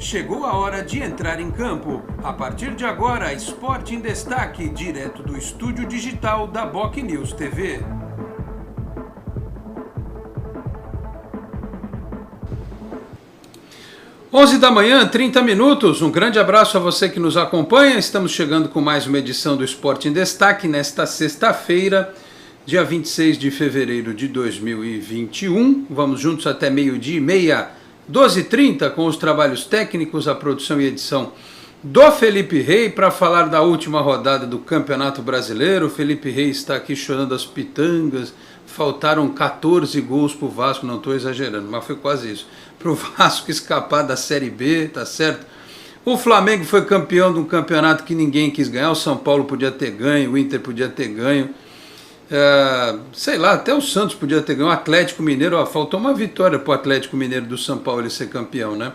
Chegou a hora de entrar em campo. A partir de agora, Esporte em Destaque, direto do estúdio digital da Boc News TV. Onze da manhã, 30 minutos. Um grande abraço a você que nos acompanha. Estamos chegando com mais uma edição do Esporte em Destaque nesta sexta-feira, dia 26 de fevereiro de 2021. Vamos juntos até meio-dia e meia, 12h30, com os trabalhos técnicos, a produção e edição do Felipe Rey, para falar da última rodada do Campeonato Brasileiro. O Felipe Rey está aqui chorando as pitangas. Faltaram 14 gols para o Vasco, não estou exagerando, mas foi quase isso. Para o Vasco escapar da Série B, tá certo? O Flamengo foi campeão de um campeonato que ninguém quis ganhar. O São Paulo podia ter ganho, o Inter podia ter ganho. Sei lá, até o Santos podia ter ganho. O Atlético Mineiro, faltou uma vitória para o Atlético Mineiro do São Paulo ele ser campeão, né?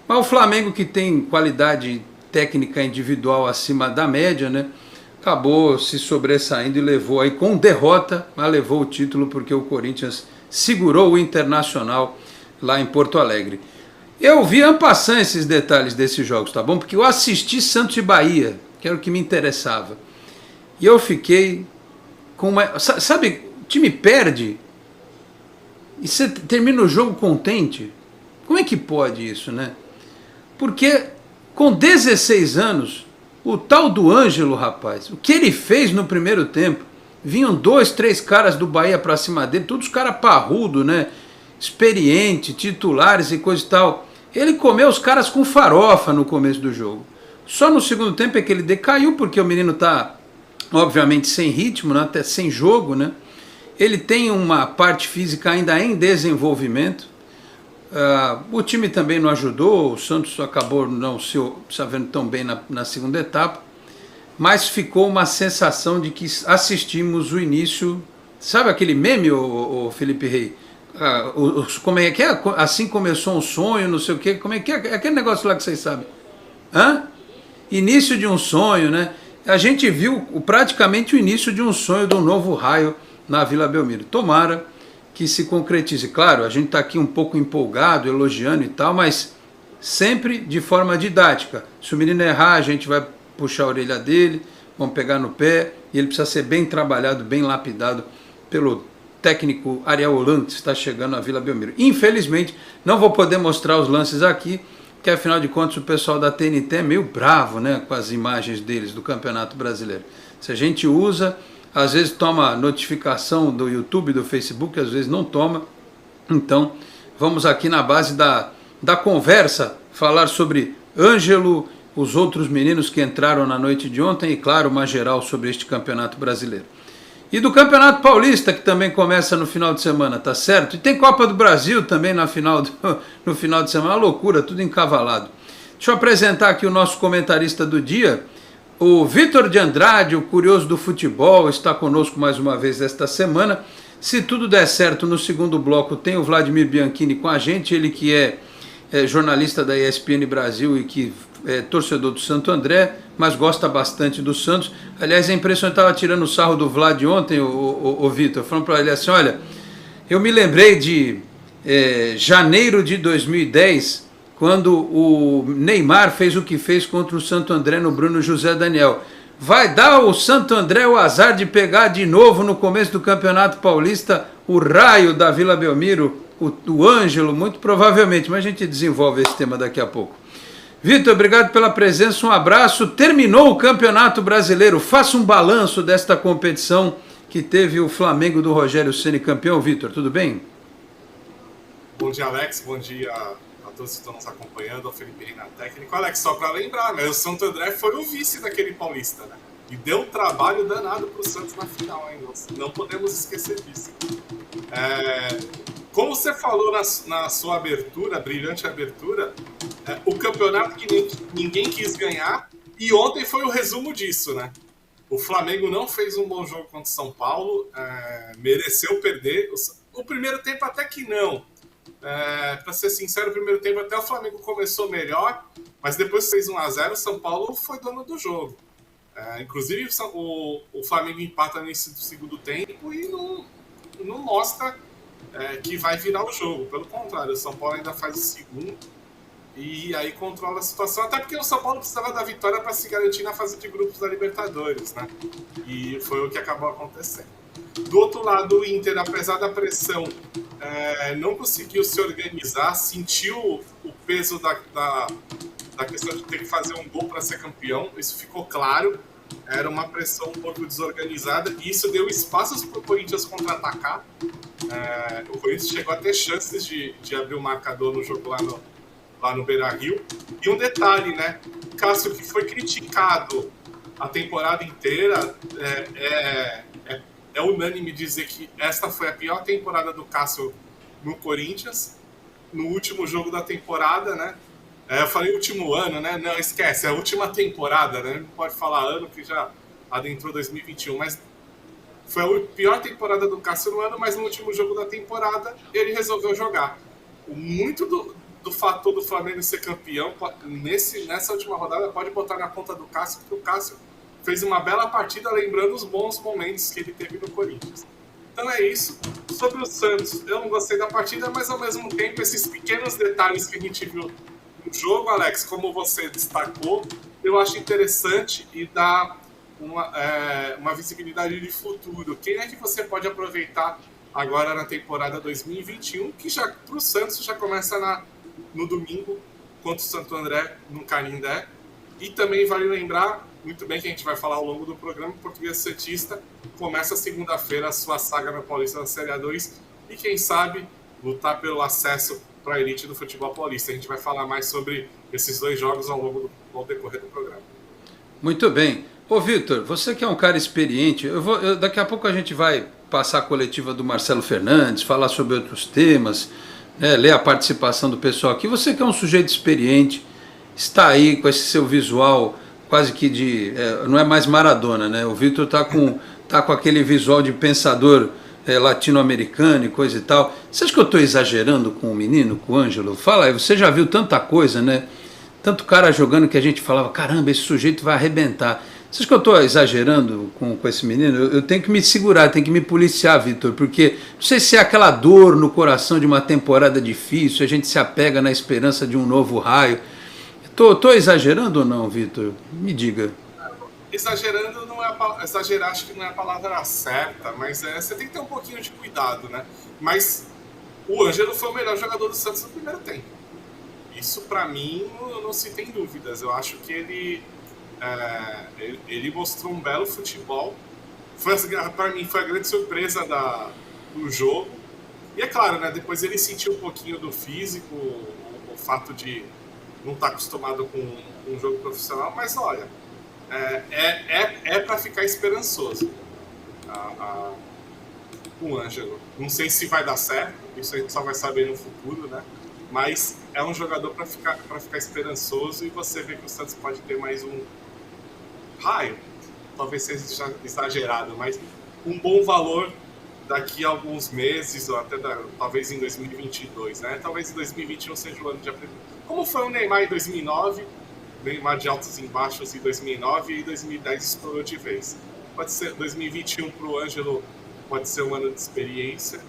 Mas o Flamengo, que tem qualidade técnica individual acima da média, né? Acabou se sobressaindo e levou aí com derrota, mas levou o título porque o Corinthians segurou o Internacional lá em Porto Alegre. Eu vi en passant esses detalhes desses jogos, tá bom? Porque eu assisti Santos e Bahia, que era o que me interessava. E eu fiquei com uma... Sabe, o time perde e você termina o jogo contente. Como é que pode isso, né? Porque com 16 anos... O tal do Ângelo, rapaz, o que ele fez no primeiro tempo, vinham 2, 3 caras do Bahia pra cima dele, todos os caras parrudo, né, experiente, titulares e coisa e tal. Ele comeu os caras com farofa no começo do jogo. Só no segundo tempo é que ele decaiu, porque o menino tá, obviamente, sem ritmo, né, até sem jogo, né. Ele tem uma parte física ainda em desenvolvimento. O time também não ajudou, o Santos acabou não se vendo tão bem na segunda etapa, mas ficou uma sensação de que assistimos o início, sabe aquele meme, o Felipe Rey? Como é que é? Assim começou um sonho, não sei o quê, como é que é? Aquele negócio lá que vocês sabem. Início de um sonho, né? A gente viu praticamente o início de um sonho de um novo raio na Vila Belmiro. Tomara que se concretize. Claro, a gente está aqui um pouco empolgado, elogiando e tal, mas sempre de forma didática. Se o menino errar, a gente vai puxar a orelha dele, vamos pegar no pé, e ele precisa ser bem trabalhado, bem lapidado pelo técnico Ariel Holan, que está chegando à Vila Belmiro. Infelizmente, não vou poder mostrar os lances aqui, porque afinal de contas o pessoal da TNT é meio bravo, né, com as imagens deles do Campeonato Brasileiro. Se a gente usa... Às vezes toma notificação do YouTube, do Facebook, às vezes não toma. Então, vamos aqui na base da conversa falar sobre Ângelo, os outros meninos que entraram na noite de ontem e, claro, uma geral sobre este Campeonato Brasileiro. E do Campeonato Paulista, que também começa no final de semana, tá certo? E tem Copa do Brasil também no final de semana, uma loucura, tudo encavalado. Deixa eu apresentar aqui o nosso comentarista do dia. O Vitor de Andrade, o curioso do futebol, está conosco mais uma vez esta semana. Se tudo der certo, no segundo bloco tem o Vladimir Bianchini com a gente, ele que é jornalista da ESPN Brasil e que é torcedor do Santo André, mas gosta bastante do Santos. Aliás, a impressão, eu estava tirando o sarro do Vlad ontem, o Vitor, falando para ele assim, olha, eu me lembrei de janeiro de 2010, quando o Neymar fez o que fez contra o Santo André no Bruno José Daniel. Vai dar o Santo André o azar de pegar de novo no começo do Campeonato Paulista o raio da Vila Belmiro, o Ângelo, muito provavelmente, mas a gente desenvolve esse tema daqui a pouco. Vitor, obrigado pela presença, um abraço. Terminou o Campeonato Brasileiro, faça um balanço desta competição que teve o Flamengo do Rogério Ceni campeão. Vitor, tudo bem? Bom dia, Alex, bom dia a todos que estão nos acompanhando, ao Felipe Rey na técnica. Alex, só para lembrar, né, o Santo André foi o vice daquele paulista, né? E deu um trabalho danado para o Santos na final, hein? Não podemos esquecer disso. Como você falou na sua abertura, brilhante abertura, o campeonato que ninguém quis ganhar, e ontem foi o resumo disso, né? O Flamengo não fez um bom jogo contra o São Paulo, mereceu perder. O primeiro tempo até que não. Para ser sincero, o primeiro tempo até o Flamengo começou melhor, mas depois que fez 1-0, o São Paulo foi dono do jogo. Inclusive o Flamengo empata no início do segundo tempo e não mostra que vai virar o jogo. Pelo contrário, o São Paulo ainda faz o segundo e aí controla a situação, até porque o São Paulo precisava da vitória para se garantir na fase de grupos da Libertadores, né? E foi o que acabou acontecendo. Do outro lado, o Inter, apesar da pressão, não conseguiu se organizar, sentiu o peso da questão de ter que fazer um gol para ser campeão, isso ficou claro, era uma pressão um pouco desorganizada, e isso deu espaços para o Corinthians contra-atacar. O Corinthians chegou a ter chances de abrir o marcador no jogo lá no Beira-Rio. E um detalhe, né? O Cássio, que foi criticado a temporada inteira, é unânime dizer que esta foi a pior temporada do Cássio no Corinthians, no último jogo da temporada, né? Eu falei último ano, né? Não, esquece, é a última temporada, né? Não pode falar ano que já adentrou 2021, mas foi a pior temporada do Cássio no ano, mas no último jogo da temporada ele resolveu jogar. Muito do fator do Flamengo ser campeão nessa última rodada pode botar na conta do Cássio, porque o Cássio fez uma bela partida, lembrando os bons momentos que ele teve no Corinthians. Então é isso. Sobre o Santos, eu não gostei da partida, mas ao mesmo tempo esses pequenos detalhes que a gente viu no jogo, Alex, como você destacou, eu acho interessante e dá uma visibilidade de futuro. Quem é que você pode aproveitar agora na temporada 2021, que já para o Santos já começa no domingo contra o Santo André, no Canindé. E também vale lembrar, muito bem, que a gente vai falar ao longo do programa, o Português Santista começa segunda-feira a sua saga na Paulista da Série A2 e quem sabe lutar pelo acesso para a elite do futebol paulista. A gente vai falar mais sobre esses dois jogos ao decorrer do programa. Muito bem. Ô Vitor, você que é um cara experiente, daqui a pouco a gente vai passar a coletiva do Marcelo Fernandes, falar sobre outros temas, né, ler a participação do pessoal aqui. Você que é um sujeito experiente, está aí com esse seu visual quase que não é mais Maradona, né? O Vitor está com aquele visual de pensador latino-americano e coisa e tal. Você acha que eu estou exagerando com o menino, com o Ângelo? Fala aí, você já viu tanta coisa, né? Tanto cara jogando que a gente falava, caramba, esse sujeito vai arrebentar. Você acha que eu estou exagerando com esse menino? Eu tenho que me segurar, tenho que me policiar, Vitor, porque não sei se é aquela dor no coração de uma temporada difícil, a gente se apega na esperança de um novo raio. Estou exagerando ou não, Vitor? Me diga. Exagerando não é exagerar, acho que não é a palavra certa, mas você tem que ter um pouquinho de cuidado, né? Mas o Ângelo foi o melhor jogador do Santos no primeiro tempo. Isso, para mim, não se tem dúvidas. Eu acho que ele mostrou um belo futebol. Para mim, foi a grande surpresa do jogo. E é claro, né, depois ele sentiu um pouquinho do físico, o fato de não estar acostumado com um jogo profissional, mas olha, para ficar esperançoso com o Ângelo. Não sei se vai dar certo, isso a gente só vai saber no futuro, né? Mas é um jogador para ficar esperançoso e você vê que o Santos pode ter mais um raio, talvez seja exagerado, mas um bom valor daqui a alguns meses, ou até talvez em 2022, né? Talvez em 2021 seja o ano de aprendizagem. Como foi o Neymar em 2009, Neymar de altos e baixos em 2009 e em 2010 estourou de vez. Pode ser 2021 para o Ângelo, pode ser um ano de experiência,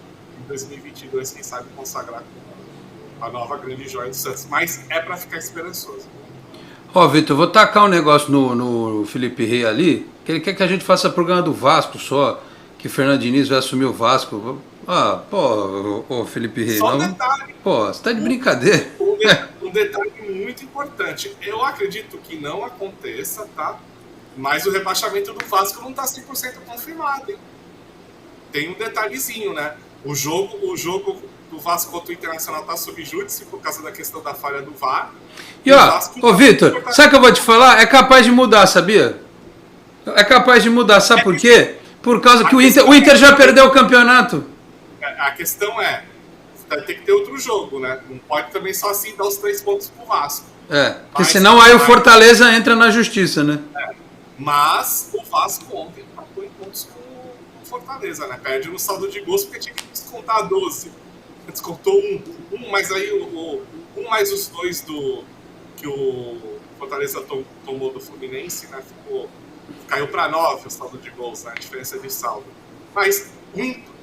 em 2022 quem sabe consagrar a nova grande joia do Santos, mas é para ficar esperançoso. Ó, Vitor, vou tacar um negócio no Felipe Rey ali, que ele quer que a gente faça programa do Vasco só, que o Fernando Diniz vai assumir o Vasco. Ah, pô, Felipe Rey, só não. Um detalhe. Pô, você tá de brincadeira. Um detalhe muito importante. Eu acredito que não aconteça, tá? Mas o rebaixamento do Vasco não tá 100% confirmado, hein? Tem um detalhezinho, né? O jogo do Vasco contra o Internacional tá sob júdice por causa da questão da falha do VAR. E ó, Vitor, sabe o que eu vou te falar? É capaz de mudar, sabia? É capaz de mudar, sabe por quê? Por causa que o Inter já perdeu o campeonato. A questão vai ter que ter outro jogo, né? Não pode também só assim dar os 3 pontos pro Vasco. Porque senão aí o Fortaleza entra na justiça, né? Mas o Vasco ontem empatou em pontos com o Fortaleza, né? Perde no saldo de gols porque tinha que descontar 12. Descontou um, mas aí um mais os 2 que o Fortaleza tomou do Fluminense, né? Caiu para 9 o saldo de gols, né? A diferença de saldo. Mas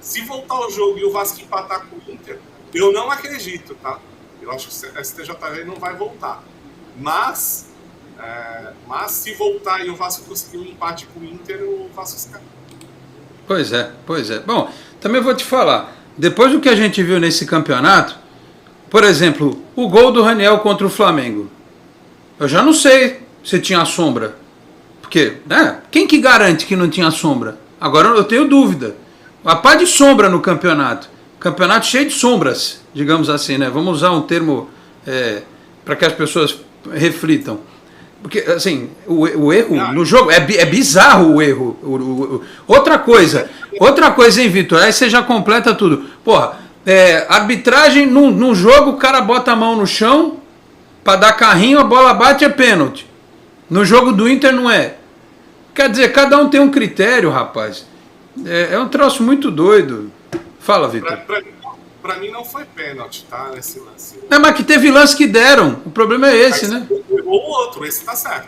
se voltar o jogo e o Vasco empatar com o Inter, eu não acredito, tá? Eu acho que a STJD não vai voltar. Mas se voltar e o Vasco conseguir um empate com o Inter, o Vasco escapa. Pois é. Bom, também vou te falar, depois do que a gente viu nesse campeonato, por exemplo, o gol do Raniel contra o Flamengo, eu já não sei se tinha sombra. Porque, né? Quem que garante que não tinha sombra? Agora eu tenho dúvida. A pá de sombra no campeonato. Campeonato cheio de sombras, digamos assim, né? Vamos usar um termo para que as pessoas reflitam. Porque, assim, o erro no jogo é bizarro o erro. Outra coisa, hein, Vitor? Aí você já completa tudo. Porra, arbitragem num jogo, o cara bota a mão no chão para dar carrinho, a bola bate, é pênalti. No jogo do Inter não é. Quer dizer, cada um tem um critério, rapaz. É um troço muito doido. Fala, Vitor. Pra mim não foi pênalti, tá? Esse lance. Mas que teve lance que deram. O problema é esse, né? Ou o outro, esse tá certo.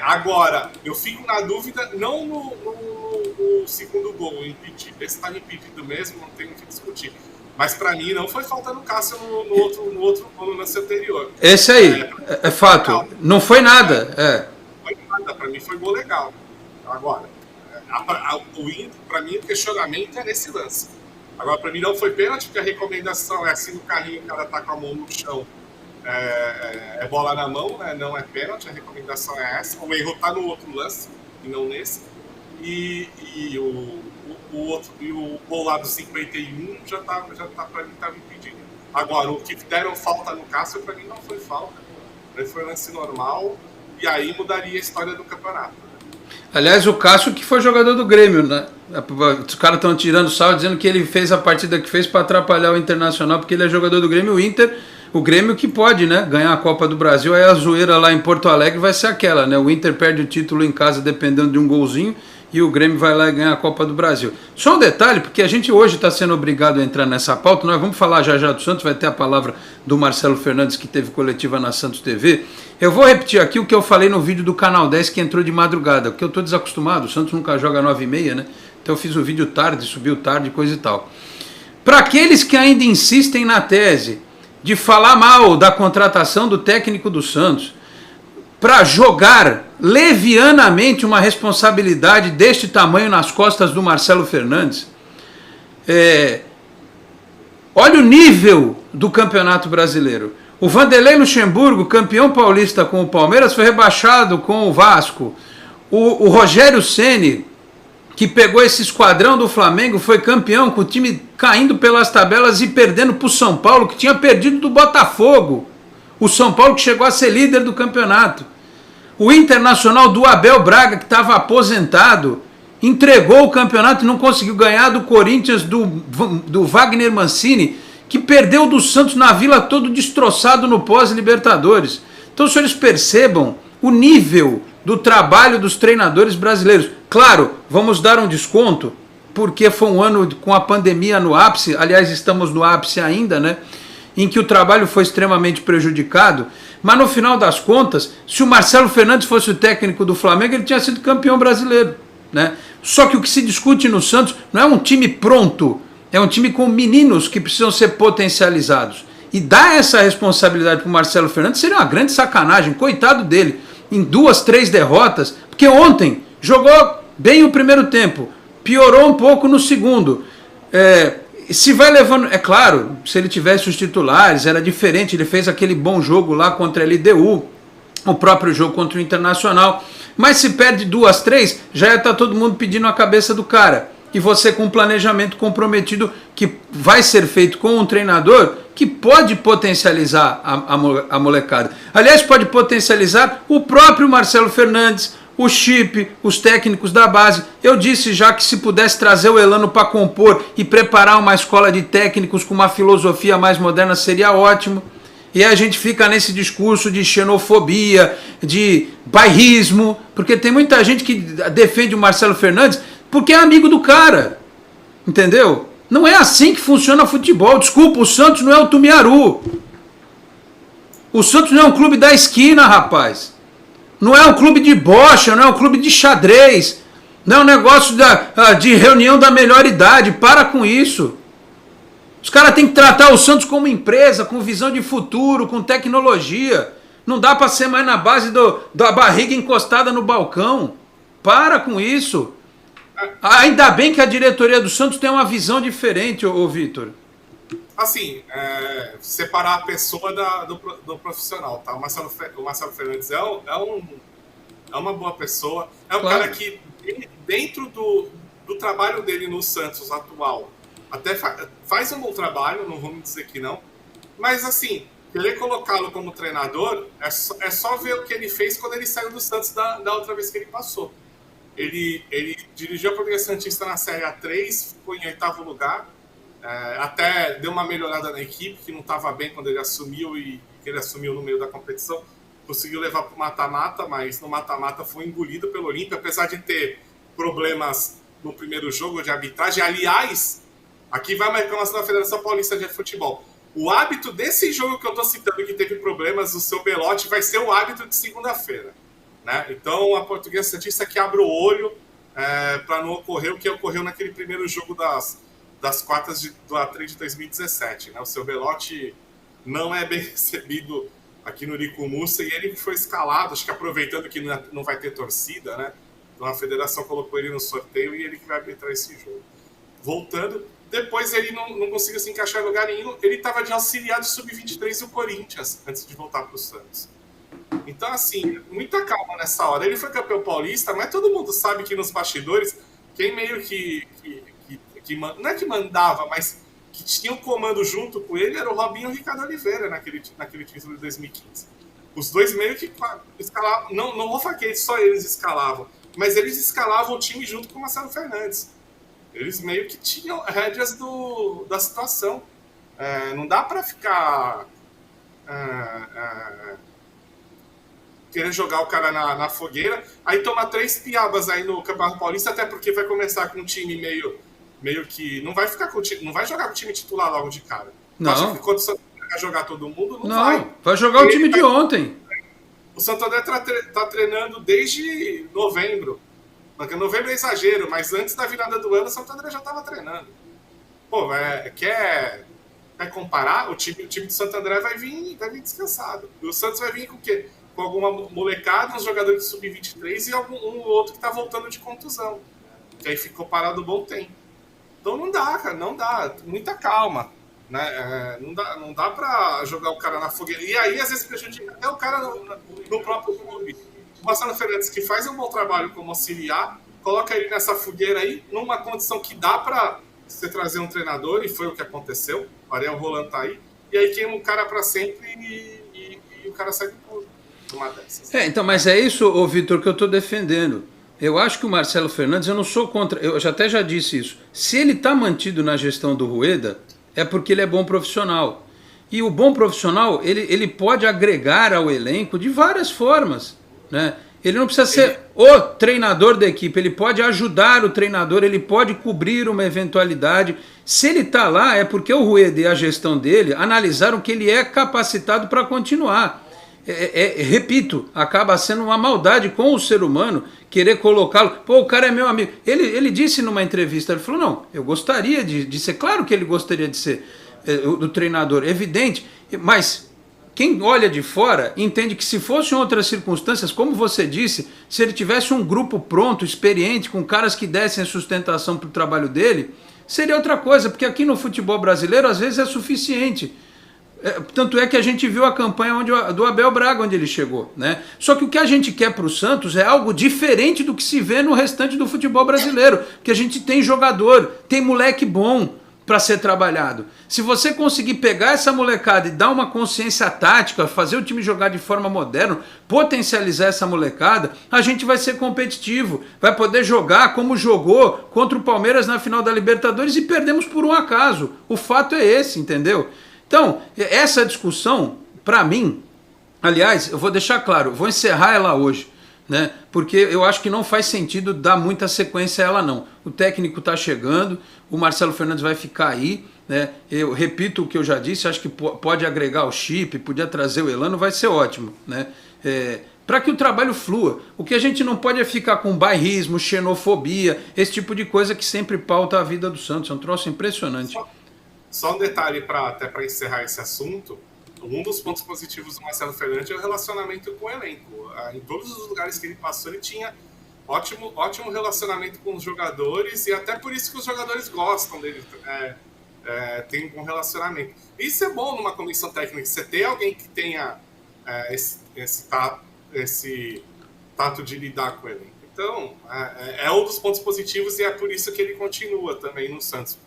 Agora, eu fico na dúvida, não no segundo gol, impedido. Esse tá impedido mesmo, não tem o que discutir. Mas pra mim não foi falta no Cássio no lance anterior. Esse aí, é fato. Legal. Não foi nada. Não foi nada, pra mim foi gol legal. Agora, pra mim o questionamento é nesse lance. Agora, pra mim não foi pênalti, porque a recomendação é assim no carrinho, o cara tá com a mão no chão, é bola na mão, né? Não é pênalti, a recomendação é essa. O erro tá no outro lance, e não nesse. E o outro, e o gol lá do 51 já tá pra mim tava impedido. Agora, o que deram falta no Cássio, pra mim não foi falta. Foi lance normal, e aí mudaria a história do campeonato. Aliás, o Cássio que foi jogador do Grêmio, né? Os caras estão tirando sal dizendo que ele fez a partida que fez para atrapalhar o Internacional, porque ele é jogador do Grêmio. O Grêmio que pode, né, ganhar a Copa do Brasil. Aí a zoeira lá em Porto Alegre vai ser aquela, né? O Inter perde o título em casa dependendo de um golzinho e o Grêmio vai lá e ganha a Copa do Brasil. Só um detalhe, porque a gente hoje está sendo obrigado a entrar nessa pauta. Nós vamos falar já do Santos, vai ter a palavra do Marcelo Fernandes, que teve coletiva na Santos TV. Eu vou repetir aqui o que eu falei no vídeo do Canal 10, que entrou de madrugada, porque eu estou desacostumado, o Santos nunca joga 9h30, né? Então eu fiz o vídeo tarde, subiu tarde, coisa e tal. Para aqueles que ainda insistem na tese de falar mal da contratação do técnico do Santos, para jogar levianamente uma responsabilidade deste tamanho nas costas do Marcelo Fernandes, olha o nível do Campeonato Brasileiro. O Vanderlei Luxemburgo, campeão paulista com o Palmeiras, foi rebaixado com o Vasco. O Rogério Ceni, que pegou esse esquadrão do Flamengo, foi campeão com o time caindo pelas tabelas e perdendo para o São Paulo, que tinha perdido do Botafogo. O São Paulo que chegou a ser líder do campeonato. O Internacional do Abel Braga, que estava aposentado, entregou o campeonato e não conseguiu ganhar do Corinthians do Wagner Mancini, que perdeu do Santos na Vila todo destroçado no pós-Libertadores. Então, os senhores percebam o nível do trabalho dos treinadores brasileiros. Claro, vamos dar um desconto, porque foi um ano com a pandemia no ápice, aliás, estamos no ápice ainda, né? Em que o trabalho foi extremamente prejudicado, mas no final das contas, se o Marcelo Fernandes fosse o técnico do Flamengo, ele tinha sido campeão brasileiro, né? Só que o que se discute no Santos não é um time pronto, é um time com meninos que precisam ser potencializados. E dar essa responsabilidade para o Marcelo Fernandes seria uma grande sacanagem, coitado dele, em 2, 3 derrotas, porque ontem jogou bem o primeiro tempo, piorou um pouco no segundo. Se vai levando, é claro, se ele tivesse os titulares, era diferente, ele fez aquele bom jogo lá contra a LDU, o próprio jogo contra o Internacional, mas se perde 2, 3, já está todo mundo pedindo a cabeça do cara. E você com um planejamento comprometido que vai ser feito com um treinador que pode potencializar a molecada. Aliás, pode potencializar o próprio Marcelo Fernandes, o Chip, os técnicos da base. Eu disse já que se pudesse trazer o Elano para compor e preparar uma escola de técnicos com uma filosofia mais moderna seria ótimo. E a gente fica nesse discurso de xenofobia, de bairrismo, porque tem muita gente que defende o Marcelo Fernandes porque é amigo do cara, entendeu? Não é assim que funciona futebol. Desculpa, o Santos não é o Tumiaru. O Santos não é um clube da esquina, rapaz. Não é um clube de bocha, não é um clube de xadrez. Não é um negócio de reunião da melhor idade. Para com isso. Os caras têm que tratar o Santos como empresa, com visão de futuro, com tecnologia. Não dá para ser mais na base da barriga encostada no balcão. Para com isso. Ainda bem que a diretoria do Santos tem uma visão diferente, ô Vitor. Assim, separar a pessoa do profissional, tá? O Marcelo Fernandes é uma boa pessoa. É um cara que, dentro do trabalho dele no Santos atual, até faz um bom trabalho, não vamos dizer que não. Mas, assim, querer colocá-lo como treinador é só ver o que ele fez quando ele saiu do Santos da outra vez que ele passou. Ele dirigiu a Portuguesa Santista na Série A3, ficou em 8º lugar. Até deu uma melhorada na equipe, que não estava bem quando ele assumiu, e que ele assumiu no meio da competição. Conseguiu levar para o mata-mata, mas no mata-mata foi engolido pelo Olímpia, apesar de ter problemas no primeiro jogo de arbitragem. Aliás, aqui vai uma reclamação da Federação Paulista de Futebol. O hábito desse jogo que eu estou citando, que teve problemas, o seu Belotti, vai ser o hábito de segunda-feira, né? Então, a Portuguesa Santista que abre o olho para não ocorrer o que ocorreu naquele primeiro jogo das quartas do A3 de 2017. Né? O seu Belotti não é bem recebido aqui no Nicumussa, e ele foi escalado, acho que aproveitando que não vai ter torcida, né? Então a federação colocou ele no sorteio e ele que vai arbitrar esse jogo. Voltando, depois ele não conseguiu se encaixar em lugar nenhum, ele estava de auxiliar do Sub-23 do Corinthians, antes de voltar para o Santos. Então, assim, muita calma nessa hora. Ele foi campeão paulista, mas todo mundo sabe que nos bastidores, quem meio que não é que mandava, mas que tinha o comando junto com ele era o Robinho e o Ricardo Oliveira naquele título de 2015. Os dois meio que escalavam, não vou falar que só eles escalavam, mas eles escalavam o time junto com o Marcelo Fernandes. Eles meio que tinham rédeas da situação. Não dá para ficar querer jogar o cara na fogueira, aí toma 3 piabas aí no Campeonato Paulista, até porque vai começar com um time meio que não vai jogar com o time titular logo de cara. Não. Acho que quando o Santo André vai jogar todo mundo, não vai. Vai jogar o time de ontem. O Santo André tá treinando desde novembro. Porque novembro é exagero, mas antes da virada do ano o Santo André já estava treinando. Pô, quer comparar? O time do Santo André vai vir descansado. E o Santos vai vir com o quê? Com alguma molecada, uns jogadores de sub-23 e um outro que tá voltando de contusão. Que aí ficou parado um bom tempo. Então não dá, cara, não dá. Muita calma, né? Não dá pra jogar o cara na fogueira. E aí, às vezes, prejudica até o cara no próprio clube. O Marcelo Fernandes, que faz um bom trabalho como auxiliar, coloca ele nessa fogueira aí, numa condição que dá pra você trazer um treinador, e foi o que aconteceu. O Ariel Roland tá aí. E aí queima o cara pra sempre e o cara sai por uma dessas. Então, mas é isso, ô Vitor, que eu tô defendendo. Eu acho que o Marcelo Fernandes, eu não sou contra, eu até já disse isso. Se ele está mantido na gestão do Rueda, é porque ele é bom profissional. E o bom profissional, ele pode agregar ao elenco de várias formas, né? Ele não precisa ser o treinador da equipe, ele pode ajudar o treinador, ele pode cobrir uma eventualidade. Se ele está lá, é porque o Rueda e a gestão dele analisaram que ele é capacitado para continuar. Repito, acaba sendo uma maldade com o ser humano querer colocá-lo. Pô, o cara é meu amigo. Ele disse numa entrevista, ele falou, não, eu gostaria de ser, claro que ele gostaria de ser o treinador, evidente, mas quem olha de fora entende que se fossem outras circunstâncias, como você disse, se ele tivesse um grupo pronto, experiente, com caras que dessem a sustentação para o trabalho dele, seria outra coisa, porque aqui no futebol brasileiro às vezes é suficiente. Tanto é que a gente viu a campanha do Abel Braga, onde ele chegou, né? Só que o que a gente quer para o Santos é algo diferente do que se vê no restante do futebol brasileiro, porque a gente tem jogador, tem moleque bom para ser trabalhado. Se você conseguir pegar essa molecada e dar uma consciência tática, fazer o time jogar de forma moderna, potencializar essa molecada, a gente vai ser competitivo, vai poder jogar como jogou contra o Palmeiras na final da Libertadores e perdemos por um acaso. O fato é esse, entendeu? Então, essa discussão, para mim, aliás, eu vou deixar claro, vou encerrar ela hoje, né? Porque eu acho que não faz sentido dar muita sequência a ela, não. O técnico está chegando, o Marcelo Fernandes vai ficar aí, né? Eu repito o que eu já disse, acho que pode agregar o chip, podia trazer o Elano, vai ser ótimo, né? Para que o trabalho flua. O que a gente não pode é ficar com bairrismo, xenofobia, esse tipo de coisa que sempre pauta a vida do Santos. É um troço impressionante. Só um detalhe até para encerrar esse assunto. Um dos pontos positivos do Marcelo Fernandes é o relacionamento com o elenco. Em todos os lugares que ele passou, ele tinha ótimo relacionamento com os jogadores, e até por isso que os jogadores gostam dele, tem um bom relacionamento. Isso é bom numa comissão técnica, você ter alguém que tenha esse tato de lidar com ele. Então, é um dos pontos positivos, e é por isso que ele continua também no Santos.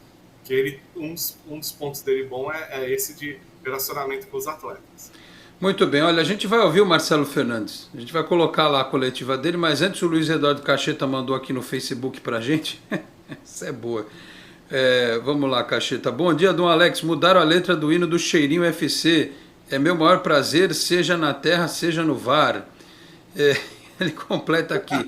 Que um dos pontos dele bom é esse de relacionamento com os atletas. Muito bem, olha, a gente vai ouvir o Marcelo Fernandes, a gente vai colocar lá a coletiva dele, mas antes o Luiz Eduardo Cacheta mandou aqui no Facebook pra gente, essa é boa. Vamos lá, Cacheta. Bom dia, Dom Alex, mudaram a letra do hino do Cheirinho FC, é meu maior prazer, seja na terra, seja no VAR. Ele completa aqui.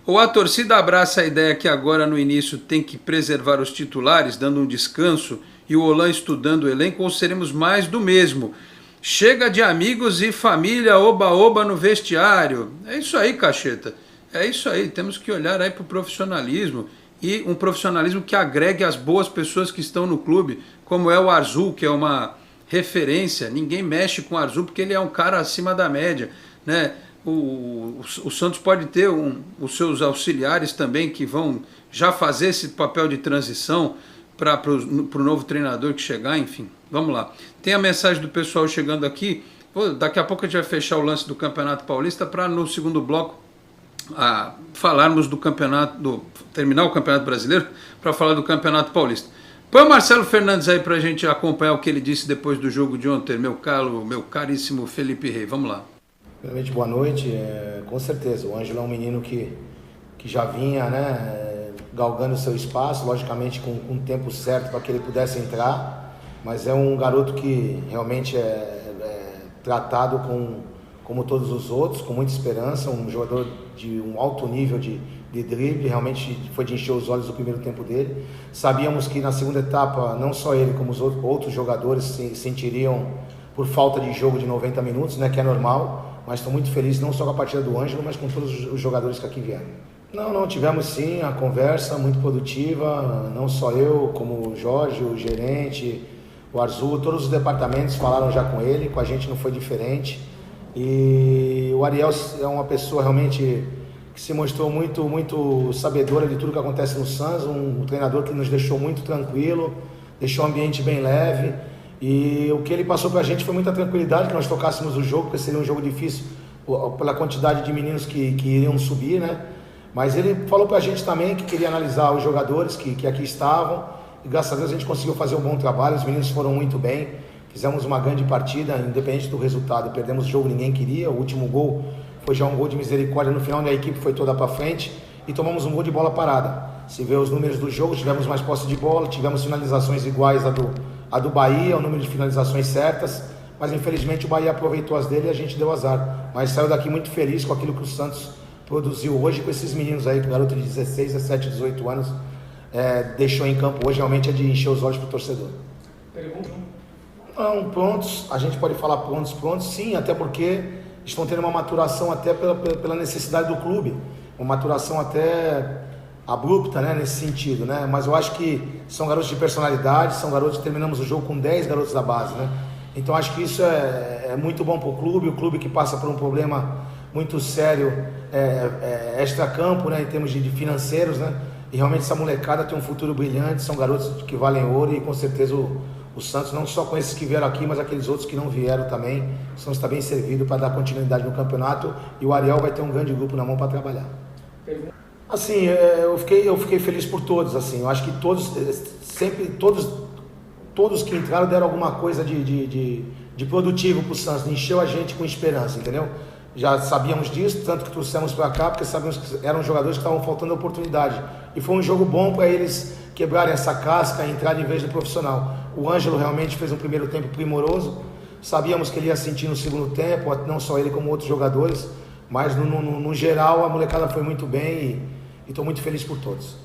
Ou a torcida abraça a ideia que agora no início tem que preservar os titulares, dando um descanso, e o Olan estudando o elenco, ou seremos mais do mesmo? Chega de amigos e família oba-oba no vestiário. É isso aí, Cacheta. É isso aí. Temos que olhar aí para o profissionalismo, e um profissionalismo que agregue as boas pessoas que estão no clube, como é o Arzu, que é uma referência. Ninguém mexe com o Arzu porque ele é um cara acima da média, né? O Santos pode ter os seus auxiliares também, que vão já fazer esse papel de transição para o novo treinador que chegar, enfim. Vamos lá. Tem a mensagem do pessoal chegando aqui. Daqui a pouco a gente vai fechar o lance do Campeonato Paulista para no segundo bloco falarmos do campeonato, terminar o Campeonato Brasileiro para falar do Campeonato Paulista. Põe o Marcelo Fernandes aí para a gente acompanhar o que ele disse depois do jogo de ontem, meu caríssimo Felipe Rey. Vamos lá. Primeiramente, boa noite. Com certeza, o Ângelo é um menino que já vinha, né, galgando seu espaço, logicamente com o tempo certo para que ele pudesse entrar, mas é um garoto que realmente é tratado como todos os outros, com muita esperança, um jogador de um alto nível de drible, realmente foi de encher os olhos o primeiro tempo dele. Sabíamos que na segunda etapa, não só ele como os outros jogadores se sentiriam por falta de jogo de 90 minutos, né, que é normal, mas estou muito feliz não só com a partida do Ângelo, mas com todos os jogadores que aqui vieram. Não, tivemos sim a conversa muito produtiva, não só eu, como o Jorge, o gerente, o Arzu, todos os departamentos falaram já com ele, com a gente não foi diferente. E o Ariel é uma pessoa realmente que se mostrou muito sabedora de tudo que acontece no Santos, um treinador que nos deixou muito tranquilo, deixou o ambiente bem leve. E o que ele passou pra gente foi muita tranquilidade, que nós tocássemos o jogo, porque seria um jogo difícil pela quantidade de meninos que iriam subir, né? Mas ele falou pra gente também que queria analisar os jogadores que aqui estavam, e graças a Deus a gente conseguiu fazer um bom trabalho, os meninos foram muito bem, fizemos uma grande partida, independente do resultado, perdemos o jogo, ninguém queria, o último gol foi já um gol de misericórdia no final, a equipe foi toda pra frente, e tomamos um gol de bola parada. Se vê os números do jogo, tivemos mais posse de bola, tivemos finalizações iguais a do Bahia, o número de finalizações certas, mas infelizmente o Bahia aproveitou as dele e a gente deu azar. Mas saiu daqui muito feliz com aquilo que o Santos produziu hoje com esses meninos aí, que o garoto de 16, 17, 18 anos deixou em campo hoje, realmente é de encher os olhos para o torcedor. Não, prontos, a gente pode falar prontos sim, até porque estão tendo uma maturação até pela necessidade do clube, uma maturação até abrupta, né, nesse sentido, né? Mas eu acho que são garotos de personalidade, são garotos que terminamos o jogo com 10 garotos da base, né? Então acho que isso é muito bom para o clube que passa por um problema muito sério extra-campo, né, em termos de financeiros, né? E realmente essa molecada tem um futuro brilhante, são garotos que valem ouro e com certeza o Santos, não só com esses que vieram aqui, mas aqueles outros que não vieram também, o Santos está bem servido para dar continuidade no campeonato e o Ariel vai ter um grande grupo na mão para trabalhar. Assim, eu fiquei feliz por todos, assim, eu acho que todos que entraram deram alguma coisa de produtivo para o Santos, encheu a gente com esperança, entendeu? Já sabíamos disso, tanto que trouxemos para cá, porque sabíamos que eram jogadores que estavam faltando oportunidade, e foi um jogo bom para eles quebrarem essa casca e entrarem em vez do profissional. O Ângelo realmente fez um primeiro tempo primoroso, sabíamos que ele ia sentir no segundo tempo, não só ele como outros jogadores, mas no geral a molecada foi muito bem e estou muito feliz por todos.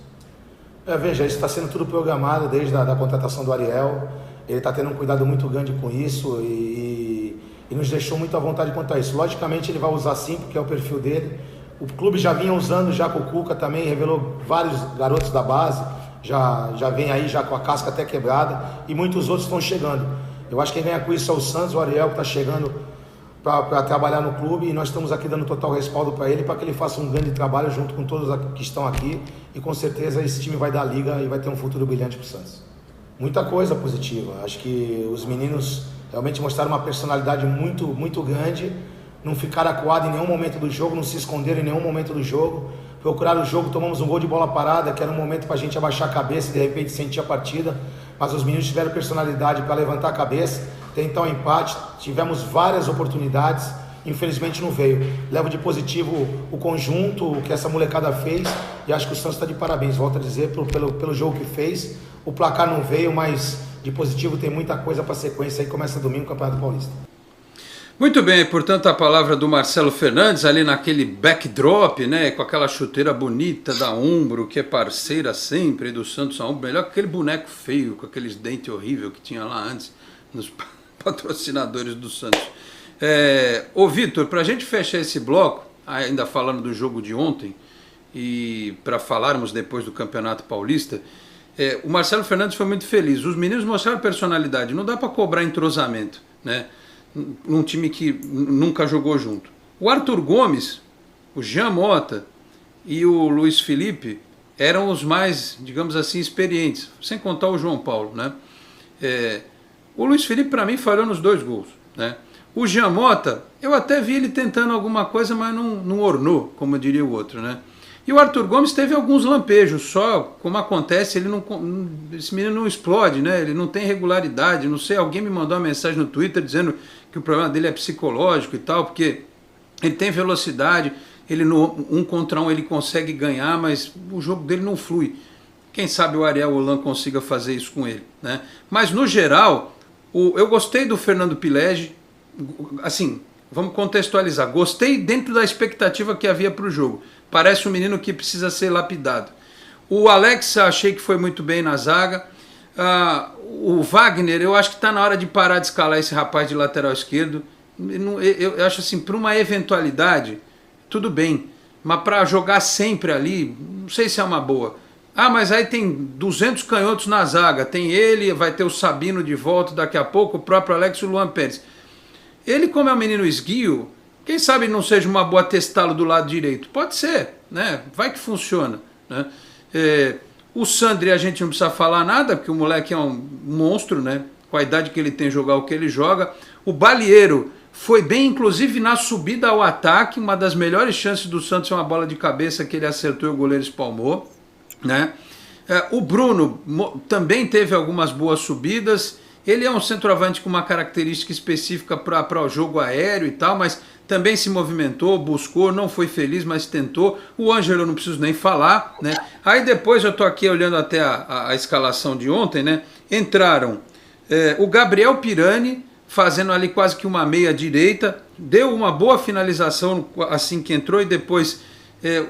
Veja, isso está sendo tudo programado desde a contratação do Ariel, ele está tendo um cuidado muito grande com isso e nos deixou muito à vontade quanto a isso. Logicamente ele vai usar sim, porque é o perfil dele. O clube já vinha usando já com o Cuca também, revelou vários garotos da base, já vem aí já com a casca até quebrada, e muitos outros estão chegando. Eu acho que quem ganha com isso é o Santos, o Ariel, que está chegando para trabalhar no clube, e nós estamos aqui dando total respaldo para ele, para que ele faça um grande trabalho junto com todos que estão aqui, e com certeza esse time vai dar liga e vai ter um futuro brilhante para o Santos. Muita coisa positiva, acho que os meninos realmente mostraram uma personalidade muito, muito grande, não ficaram acuados em nenhum momento do jogo, não se esconderam em nenhum momento do jogo, procuraram o jogo, tomamos um gol de bola parada, que era um momento para a gente abaixar a cabeça e de repente sentir a partida, mas os meninos tiveram personalidade para levantar a cabeça, tentar um empate, tivemos várias oportunidades, infelizmente não veio. Levo de positivo o conjunto, o que essa molecada fez, e acho que o Santos está de parabéns, volto a dizer, pelo jogo que fez. O placar não veio, mas de positivo tem muita coisa para a sequência aí, começa domingo o Campeonato Paulista. Muito bem, portanto a palavra do Marcelo Fernandes ali naquele backdrop, né, com aquela chuteira bonita da Umbro, que é parceira sempre do Santos a Umbro, melhor que aquele boneco feio, com aqueles dentes horríveis que tinha lá antes, nos patrocinadores do Santos. Ô Vitor, para a gente fechar esse bloco, ainda falando do jogo de ontem, e para falarmos depois do Campeonato Paulista, o Marcelo Fernandes foi muito feliz, os meninos mostraram personalidade, não dá para cobrar entrosamento, né? Num time que nunca jogou junto. O Arthur Gomes, o Jean Mota e o Luiz Felipe eram os mais, digamos assim, experientes, sem contar o João Paulo, né? O Luiz Felipe, para mim, falhou nos 2 gols, né? O Jean Mota, eu até vi ele tentando alguma coisa, mas não ornou, como diria o outro, né? E o Arthur Gomes teve alguns lampejos, só como acontece, esse menino não explode, né? Ele não tem regularidade, não sei, alguém me mandou uma mensagem no Twitter dizendo que o problema dele é psicológico e tal, porque ele tem velocidade, ele no 1 contra 1 ele consegue ganhar, mas o jogo dele não flui. Quem sabe o Ariel Holan consiga fazer isso com ele, né? Mas no geral, eu gostei do Fernando Pilege, assim, vamos contextualizar, gostei dentro da expectativa que havia para o jogo. Parece um menino que precisa ser lapidado. O Alex, achei que foi muito bem na zaga. O Wagner, eu acho que está na hora de parar de escalar esse rapaz de lateral esquerdo. Eu acho assim, para uma eventualidade, tudo bem. Mas para jogar sempre ali, não sei se é uma boa. Mas aí tem 200 canhotos na zaga. Tem ele, vai ter o Sabino de volta daqui a pouco, o próprio Alex e o Luan Pérez. Ele, como é um menino esguio, quem sabe não seja uma boa testá-lo do lado direito? Pode ser, né? Vai que funciona, né? O Sandri a gente não precisa falar nada, porque o moleque é um monstro, né? Com a idade que ele tem, jogar o que ele joga. O Balieiro foi bem, inclusive na subida ao ataque, uma das melhores chances do Santos é uma bola de cabeça que ele acertou e o goleiro espalmou, né? O Bruno também teve algumas boas subidas. Ele é um centroavante com uma característica específica para o jogo aéreo e tal, mas também se movimentou, buscou, não foi feliz, mas tentou. O Ângelo eu não preciso nem falar, né? Aí depois eu estou aqui olhando até a escalação de ontem, né? Entraram o Gabriel Pirani, fazendo ali quase que uma meia direita, deu uma boa finalização assim que entrou e depois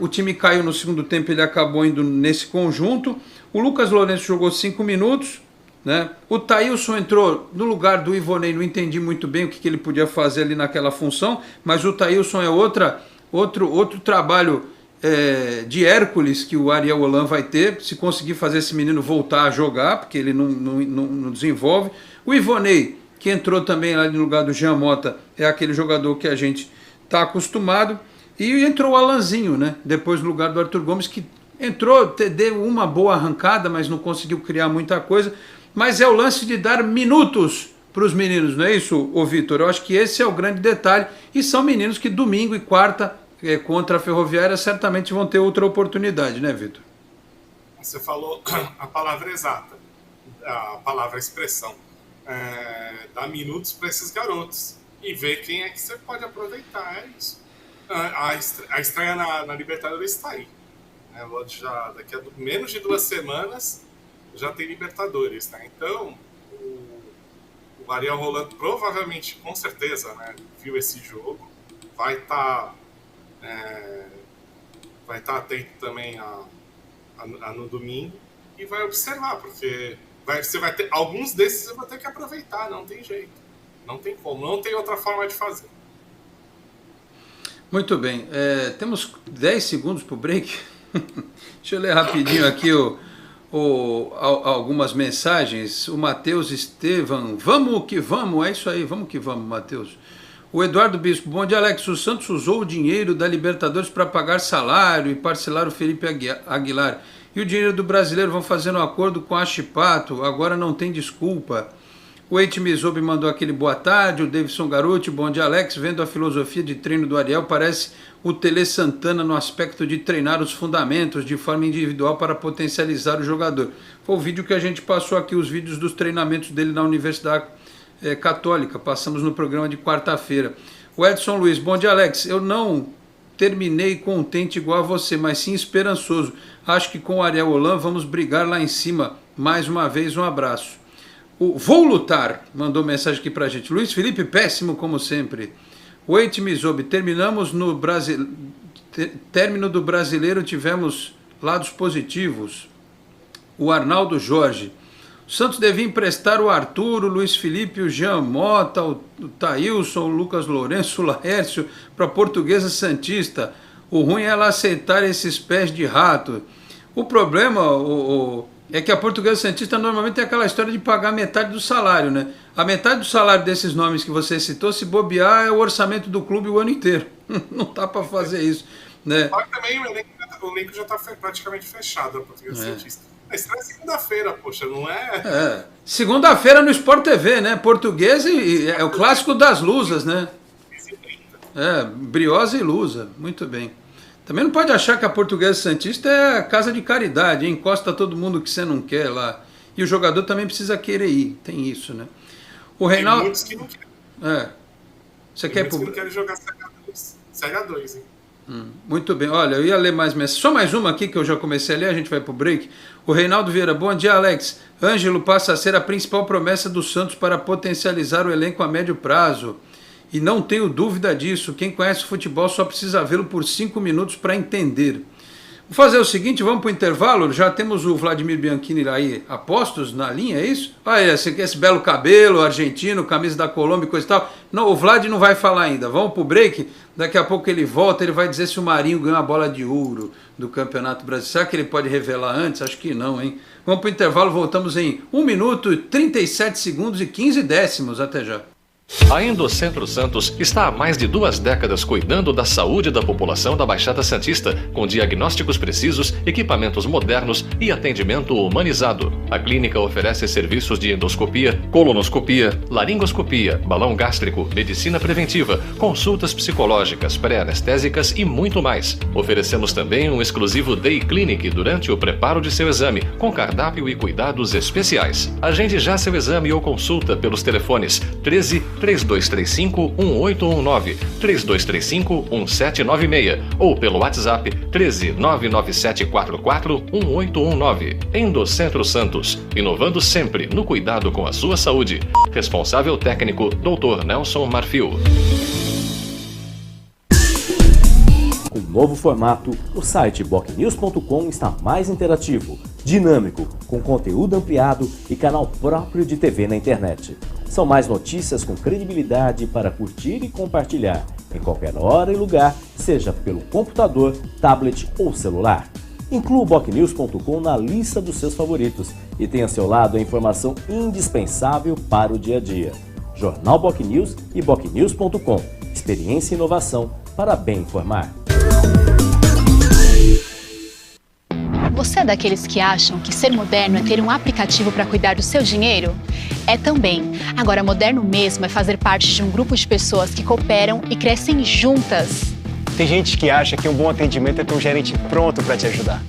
o time caiu no segundo tempo, ele acabou indo nesse conjunto. O Lucas Lourenço jogou 5 minutos, né? O Thailson entrou no lugar do Ivonei, não entendi muito bem o que ele podia fazer ali naquela função, mas o Thailson é outro trabalho de Hércules que o Ariel Holan vai ter, se conseguir fazer esse menino voltar a jogar, porque ele não desenvolve. O Ivonei, que entrou também ali no lugar do Jean Mota, é aquele jogador que a gente está acostumado, e entrou o Alanzinho, né? Depois no lugar do Arthur Gomes, que entrou, deu uma boa arrancada, mas não conseguiu criar muita coisa. Mas é o lance de dar minutos para os meninos, não é isso, ô Vitor? Eu acho que esse é o grande detalhe. E são meninos que domingo e quarta, contra a Ferroviária, certamente vão ter outra oportunidade, né, Vitor? Você falou a palavra exata, a palavra expressão. Dar minutos para esses garotos e ver quem é que você pode aproveitar. É isso. A estreia na Libertadores está aí. Daqui a menos de 2 semanas já tem Libertadores, né? Então o Ariel Holan provavelmente, com certeza, né, viu esse jogo, vai estar atento também no domingo e vai observar, porque você vai ter alguns desses, você vai ter que aproveitar, não tem jeito, não tem como, não tem outra forma de fazer. Muito bem, temos 10 segundos para o break. Deixa eu ler rapidinho aqui algumas mensagens. O Matheus Estevam, vamos que vamos, é isso aí, vamos que vamos, Matheus. O Eduardo Bispo, bom dia, Alex. O Santos usou o dinheiro da Libertadores para pagar salário e parcelar o Felipe Aguilar. E o dinheiro do brasileiro vão fazer um acordo com a Chipato, agora não tem desculpa. O Eite Mizobi mandou aquele boa tarde. O Davidson Garuti, bom dia, Alex. Vendo a filosofia de treino do Ariel, parece o Tele Santana no aspecto de treinar os fundamentos de forma individual para potencializar o jogador. Foi o vídeo que a gente passou aqui, os vídeos dos treinamentos dele na Universidade Católica. Passamos no programa de quarta-feira. O Edson Luiz, bom dia, Alex. Eu não terminei contente igual a você, mas sim esperançoso. Acho que com o Ariel Holan vamos brigar lá em cima. Mais uma vez, um abraço. O Vou Lutar mandou mensagem aqui pra gente. Luiz Felipe, péssimo como sempre. O Eite Mizobi, término do brasileiro, tivemos lados positivos. O Arnaldo Jorge. O Santos devia emprestar o Arthur, o Luiz Felipe, o Jean Mota, o Thailson, o Lucas Lourenço, o Laércio para a Portuguesa Santista. O ruim é ela aceitar esses pés de rato. O problema é que a Portuguesa Santista normalmente tem aquela história de pagar metade do salário, né? A metade do salário desses nomes que você citou, se bobear, é o orçamento do clube o ano inteiro. Não dá para fazer isso, né? Mas também o elenco já está praticamente fechado, a Portuguesa Santista. A estreia é segunda-feira, poxa, não é? Segunda-feira no Sport TV, né? Portuguesa é o clássico das lusas, né? Briosa e Lusa, muito bem. Também não pode achar que a Portuguesa Santista é casa de caridade, hein? Encosta todo mundo que você não quer lá. E o jogador também precisa querer ir, tem isso, né? O Reinaldo... Tem muitos que não querem. Você tem quer muitos que não querem jogar Série A2, hein? Muito bem, olha, eu ia ler mais mensagens. Só mais uma aqui que eu já comecei a ler, a gente vai pro break. O Reinaldo Vieira, bom dia, Alex. Ângelo passa a ser a principal promessa do Santos para potencializar o elenco a médio prazo. E não tenho dúvida disso. Quem conhece futebol só precisa vê-lo por 5 minutos para entender. Vou fazer o seguinte, vamos para o intervalo. Já temos o Vladimir Bianchini aí a postos na linha, é isso? Esse belo cabelo argentino, camisa da Colômbia e coisa e tal. Não, o Vlad não vai falar ainda. Vamos para o break. Daqui a pouco ele volta, ele vai dizer se o Marinho ganhou a bola de ouro do Campeonato Brasileiro. Será que ele pode revelar antes? Acho que não, hein? Vamos para o intervalo, voltamos em 1 minuto, 37 segundos e 15 décimos. Até já. A Endocentro Santos está há mais de 2 décadas cuidando da saúde da população da Baixada Santista, com diagnósticos precisos, equipamentos modernos e atendimento humanizado. A clínica oferece serviços de endoscopia, colonoscopia, laringoscopia, balão gástrico, medicina preventiva, consultas psicológicas, pré-anestésicas e muito mais. Oferecemos também um exclusivo Day Clinic durante o preparo de seu exame, com cardápio e cuidados especiais. Agende já seu exame ou consulta pelos telefones 13-3235-1819, 3235-1796 ou pelo WhatsApp 13-99744-1819. Endocentro Santos, inovando sempre no cuidado com a sua saúde. Responsável técnico, Dr. Nelson Marfil. Com o novo formato, o site bocnews.com está mais interativo, dinâmico, com conteúdo ampliado e canal próprio de TV na internet. São mais notícias com credibilidade para curtir e compartilhar, em qualquer hora e lugar, seja pelo computador, tablet ou celular. Inclua o bocnews.com na lista dos seus favoritos e tenha ao seu lado a informação indispensável para o dia a dia. Jornal Bocnews e bocnews.com. Experiência e inovação para bem informar. Você é daqueles que acham que ser moderno é ter um aplicativo para cuidar do seu dinheiro? É também. Agora, moderno mesmo é fazer parte de um grupo de pessoas que cooperam e crescem juntas. Tem gente que acha que um bom atendimento é ter um gerente pronto para te ajudar.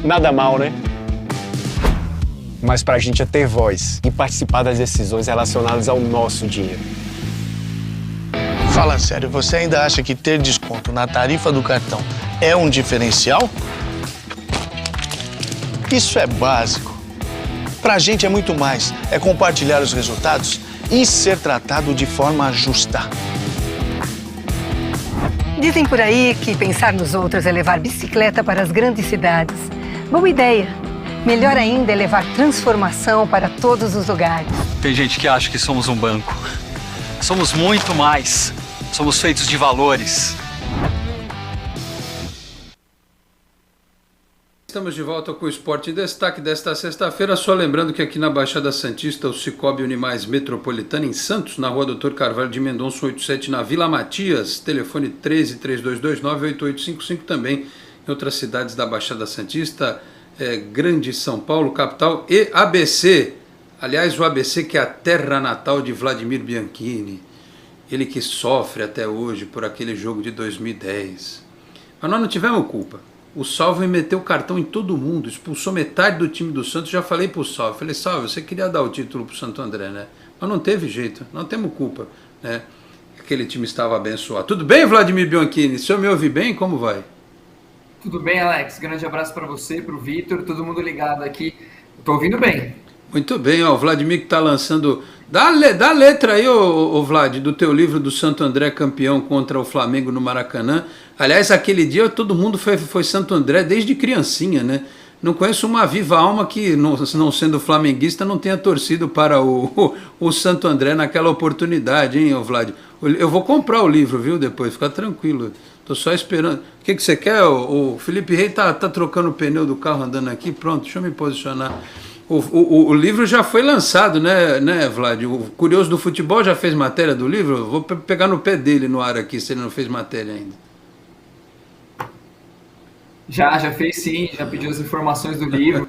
Nada mal, né? Mas pra gente é ter voz e participar das decisões relacionadas ao nosso dinheiro. Fala sério, você ainda acha que ter desconto na tarifa do cartão é um diferencial? Isso é básico. Pra gente é muito mais. É compartilhar os resultados e ser tratado de forma justa. Dizem por aí que pensar nos outros é levar bicicleta para as grandes cidades. Boa ideia. Melhor ainda é levar transformação para todos os lugares. Tem gente que acha que somos um banco. Somos muito mais. Somos feitos de valores. Estamos de volta com o Esporte em Destaque desta sexta-feira. Só lembrando que aqui na Baixada Santista, o Cicobi Unimais Metropolitana, em Santos, na rua Dr. Carvalho de Mendonça 87, na Vila Matias, telefone 13-3229-8855, também em outras cidades da Baixada Santista, Grande São Paulo, capital, e ABC. Aliás, o ABC, que é a terra natal de Vladimir Bianchini, ele que sofre até hoje por aquele jogo de 2010. Mas nós não tivemos culpa. O Salve meteu o cartão em todo mundo, expulsou metade do time do Santos. Já falei pro Salve, falei, Salve, você queria dar o título pro Santo André, né? Mas não teve jeito, não temos culpa, né? Aquele time estava abençoado. Tudo bem, Vladimir Bianchini? Se eu me ouvir bem, como vai? Tudo bem, Alex. Grande abraço para você, para o Vitor, todo mundo ligado aqui. Estou ouvindo bem. Muito bem, ó, o Vladimir que está lançando... Dá a letra aí, ô Vlad, do teu livro do Santo André campeão contra o Flamengo no Maracanã. Aliás, aquele dia todo mundo foi Santo André desde criancinha, né? Não conheço uma viva alma que, não sendo flamenguista, não tenha torcido para o Santo André naquela oportunidade, hein, ô Vlad? Eu vou comprar o livro, viu, depois, fica tranquilo. Tô só esperando. O que você quer? O Felipe Rei tá trocando o pneu do carro andando aqui. Pronto, deixa eu me posicionar. O livro já foi lançado, né, Vlad? O Curioso do Futebol já fez matéria do livro? Vou pegar no pé dele no ar aqui, se ele não fez matéria ainda. Já fez sim, já pediu as informações do livro.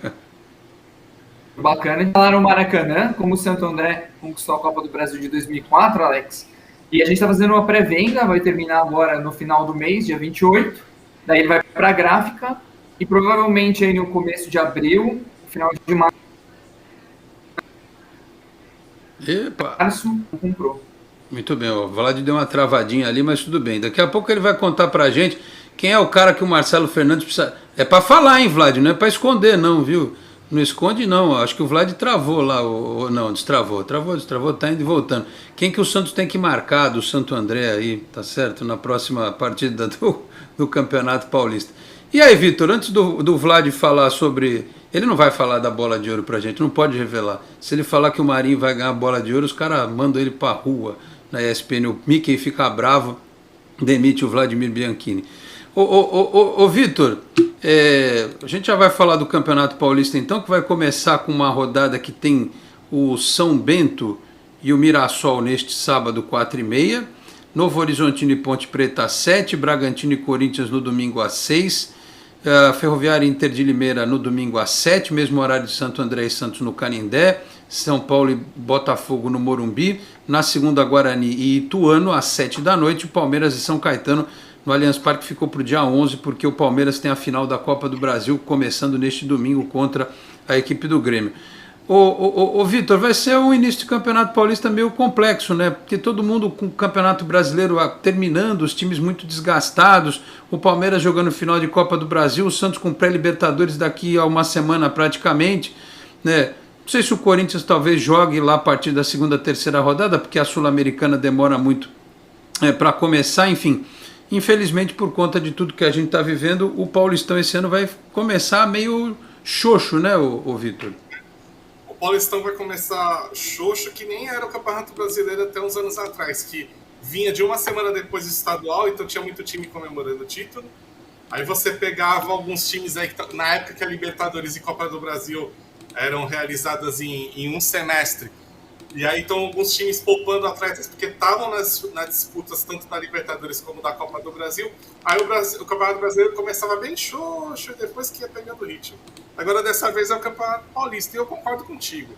Bacana. Falaram no Maracanã, como o Santo André conquistou a Copa do Brasil de 2004, Alex. E a gente está fazendo uma pré-venda, vai terminar agora no final do mês, dia 28. Daí ele vai para a gráfica e provavelmente aí no começo de abril, final de março, comprou. Muito bem, o Vlad deu uma travadinha ali, mas tudo bem. Daqui a pouco ele vai contar pra gente quem é o cara que o Marcelo Fernandes precisa... É para falar, hein, Vlad? Não é para esconder, não, viu? Não esconde, não. Acho que o Vlad travou lá. Não, destravou, tá indo e voltando. Quem que o Santos tem que marcar do Santo André aí, tá certo? Na próxima partida do Campeonato Paulista. E aí, Vitor, antes do Vlad falar sobre... Ele não vai falar da bola de ouro pra gente, não pode revelar. Se ele falar que o Marinho vai ganhar a bola de ouro, os caras mandam ele pra rua na ESPN. O Mickey fica bravo, demite o Vladimir Bianchini. Ô Vitor, a gente já vai falar do Campeonato Paulista então, que vai começar com uma rodada que tem o São Bento e o Mirassol neste sábado, 4h30. Novo Horizontino e Ponte Preta às 7h, Bragantino e Corinthians no domingo às 6h. Ferroviária Inter de Limeira no domingo às 7h, mesmo horário de Santo André e Santos no Canindé, São Paulo e Botafogo no Morumbi, na segunda Guarani e Ituano às 7h da noite, Palmeiras e São Caetano no Allianz Parque ficou para o dia 11, porque o Palmeiras tem a final da Copa do Brasil começando neste domingo contra a equipe do Grêmio. Ô Vitor, vai ser um início de Campeonato Paulista meio complexo, né? Porque todo mundo com o Campeonato Brasileiro terminando, os times muito desgastados, o Palmeiras jogando final de Copa do Brasil, o Santos com pré-Libertadores daqui a uma semana praticamente, né? Não sei se o Corinthians talvez jogue lá a partir da segunda, terceira rodada, porque a Sul-Americana demora muito para começar, enfim. Infelizmente, por conta de tudo que a gente está vivendo, o Paulistão esse ano vai começar meio xoxo, né, ô Vitor? O Paulistão vai começar xoxo, que nem era o Campeonato Brasileiro até uns anos atrás, que vinha de uma semana depois do estadual, então tinha muito time comemorando o título. Aí você pegava alguns times aí, que na época que a Libertadores e Copa do Brasil eram realizadas em um semestre. E aí então alguns times poupando atletas porque estavam nas disputas tanto da Libertadores como da Copa do Brasil. Aí o Campeonato Brasileiro começava bem xoxo e depois que ia pegando ritmo. Agora dessa vez é o Campeonato Paulista e eu concordo contigo.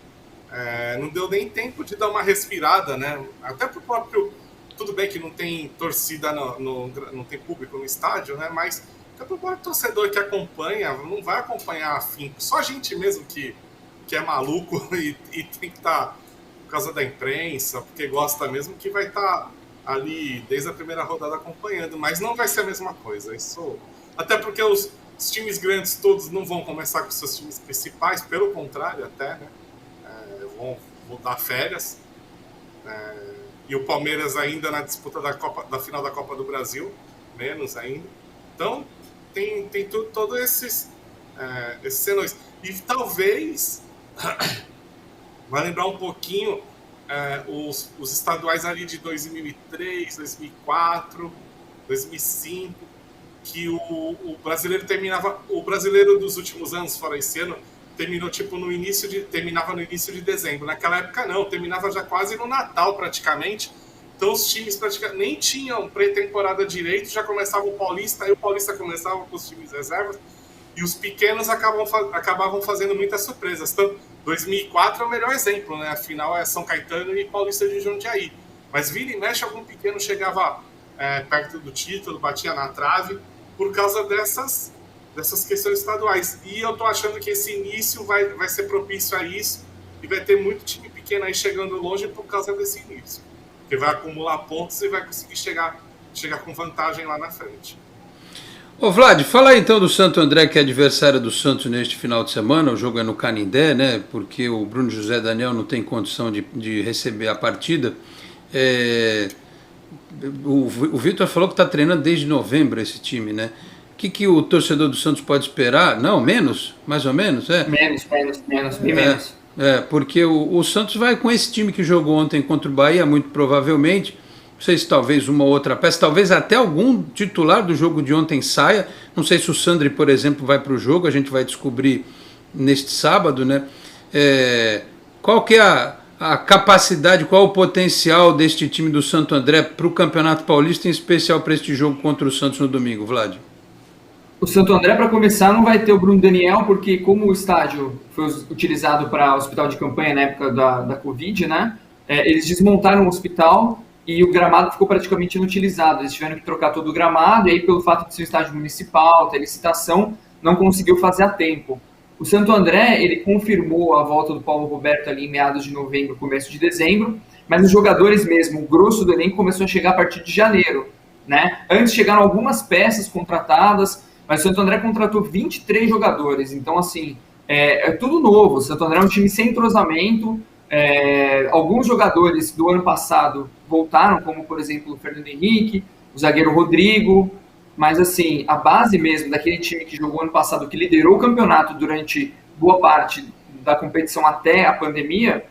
Não deu nem tempo de dar uma respirada, né? Até pro próprio... Tudo bem que não tem torcida, não tem público no estádio, né? Mas até pro próprio torcedor que acompanha, não vai acompanhar afinco. Só a gente mesmo que é maluco e tem que estar... por causa da imprensa, porque gosta mesmo, que vai estar ali desde a primeira rodada acompanhando, mas não vai ser a mesma coisa. Isso, até porque os times grandes todos não vão começar com seus times principais, pelo contrário até, né? Vão dar férias. E o Palmeiras ainda na disputa da final da Copa do Brasil, menos ainda. Então, tem todos esses cenários. E talvez... vai lembrar um pouquinho os estaduais ali de 2003, 2004, 2005. que o brasileiro terminava... O brasileiro dos últimos anos, fora esse ano, terminou terminava no início de dezembro. Naquela época não, terminava já quase no Natal praticamente. Então os times praticamente nem tinham pré-temporada direito, já começava o Paulista, aí o Paulista começava com os times reservas, e os pequenos acabavam fazendo muitas surpresas. Então, 2004 é o melhor exemplo, né? Afinal é São Caetano e Paulista de Jundiaí. Mas vira e mexe, algum pequeno chegava perto do título, batia na trave, por causa dessas questões estaduais. E eu tô achando que esse início vai ser propício a isso, e vai ter muito time pequeno aí chegando longe por causa desse início. Porque vai acumular pontos e vai conseguir chegar com vantagem lá na frente. Ô Vlad, fala aí então do Santo André, que é adversário do Santos neste final de semana. O jogo é no Canindé, né? Porque o Bruno José Daniel não tem condição de receber a partida. O Vitor falou que está treinando desde novembro esse time, né? O que o torcedor do Santos pode esperar? Não, menos? Mais ou menos? Menos, bem menos. Porque o Santos vai com esse time que jogou ontem contra o Bahia, muito provavelmente. Não sei se talvez uma outra peça, talvez até algum titular do jogo de ontem saia. Não sei se o Sandri, por exemplo, vai para o jogo, a gente vai descobrir neste sábado, né? Qual que é a capacidade, qual o potencial deste time do Santo André para o Campeonato Paulista, em especial para este jogo contra o Santos no domingo, Vlad? O Santo André, para começar, não vai ter o Bruno Daniel, porque como o estádio foi utilizado para hospital de campanha na época da Covid, né? Eles desmontaram o hospital e o gramado ficou praticamente inutilizado. Eles tiveram que trocar todo o gramado, e aí, pelo fato de ser um estádio municipal, ter licitação, não conseguiu fazer a tempo. O Santo André, ele confirmou a volta do Paulo Roberto ali em meados de novembro, começo de dezembro, mas os jogadores mesmo, o grosso do elenco começou a chegar a partir de janeiro, né? Antes chegaram algumas peças contratadas, mas o Santo André contratou 23 jogadores, então assim, é tudo novo. O Santo André é um time sem entrosamento. Alguns jogadores do ano passado voltaram, como por exemplo o Fernando Henrique, o zagueiro Rodrigo, mas assim, a base mesmo daquele time que jogou ano passado, que liderou o campeonato durante boa parte da competição até a pandemia,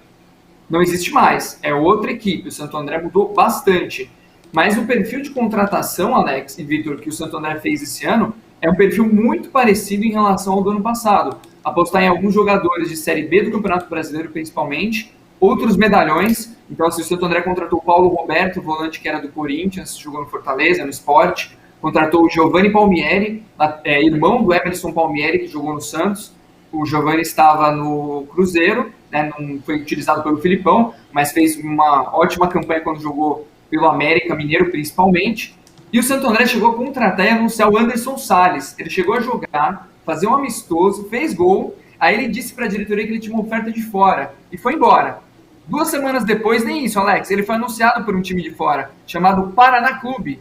não existe mais, é outra equipe. O Santo André mudou bastante, mas o perfil de contratação, Alex e Vitor, que o Santo André fez esse ano, é um perfil muito parecido em relação ao do ano passado. Apostar em alguns jogadores de Série B do Campeonato Brasileiro, principalmente, outros medalhões. Então, assim, o Santo André contratou o Paulo Roberto, volante que era do Corinthians, jogou no Fortaleza, no Sport. Contratou o Giovanni Palmieri, irmão do Emerson Palmieri, que jogou no Santos. O Giovanni estava no Cruzeiro, né, não foi utilizado pelo Filipão, mas fez uma ótima campanha quando jogou pelo América Mineiro, principalmente. E o Santo André chegou a contratar e anunciar o Anderson Salles. Ele chegou a jogar, fazer um amistoso, fez gol, aí ele disse para a diretoria que ele tinha uma oferta de fora e foi embora. 2 semanas depois, nem isso, Alex, ele foi anunciado por um time de fora, chamado Paraná Clube,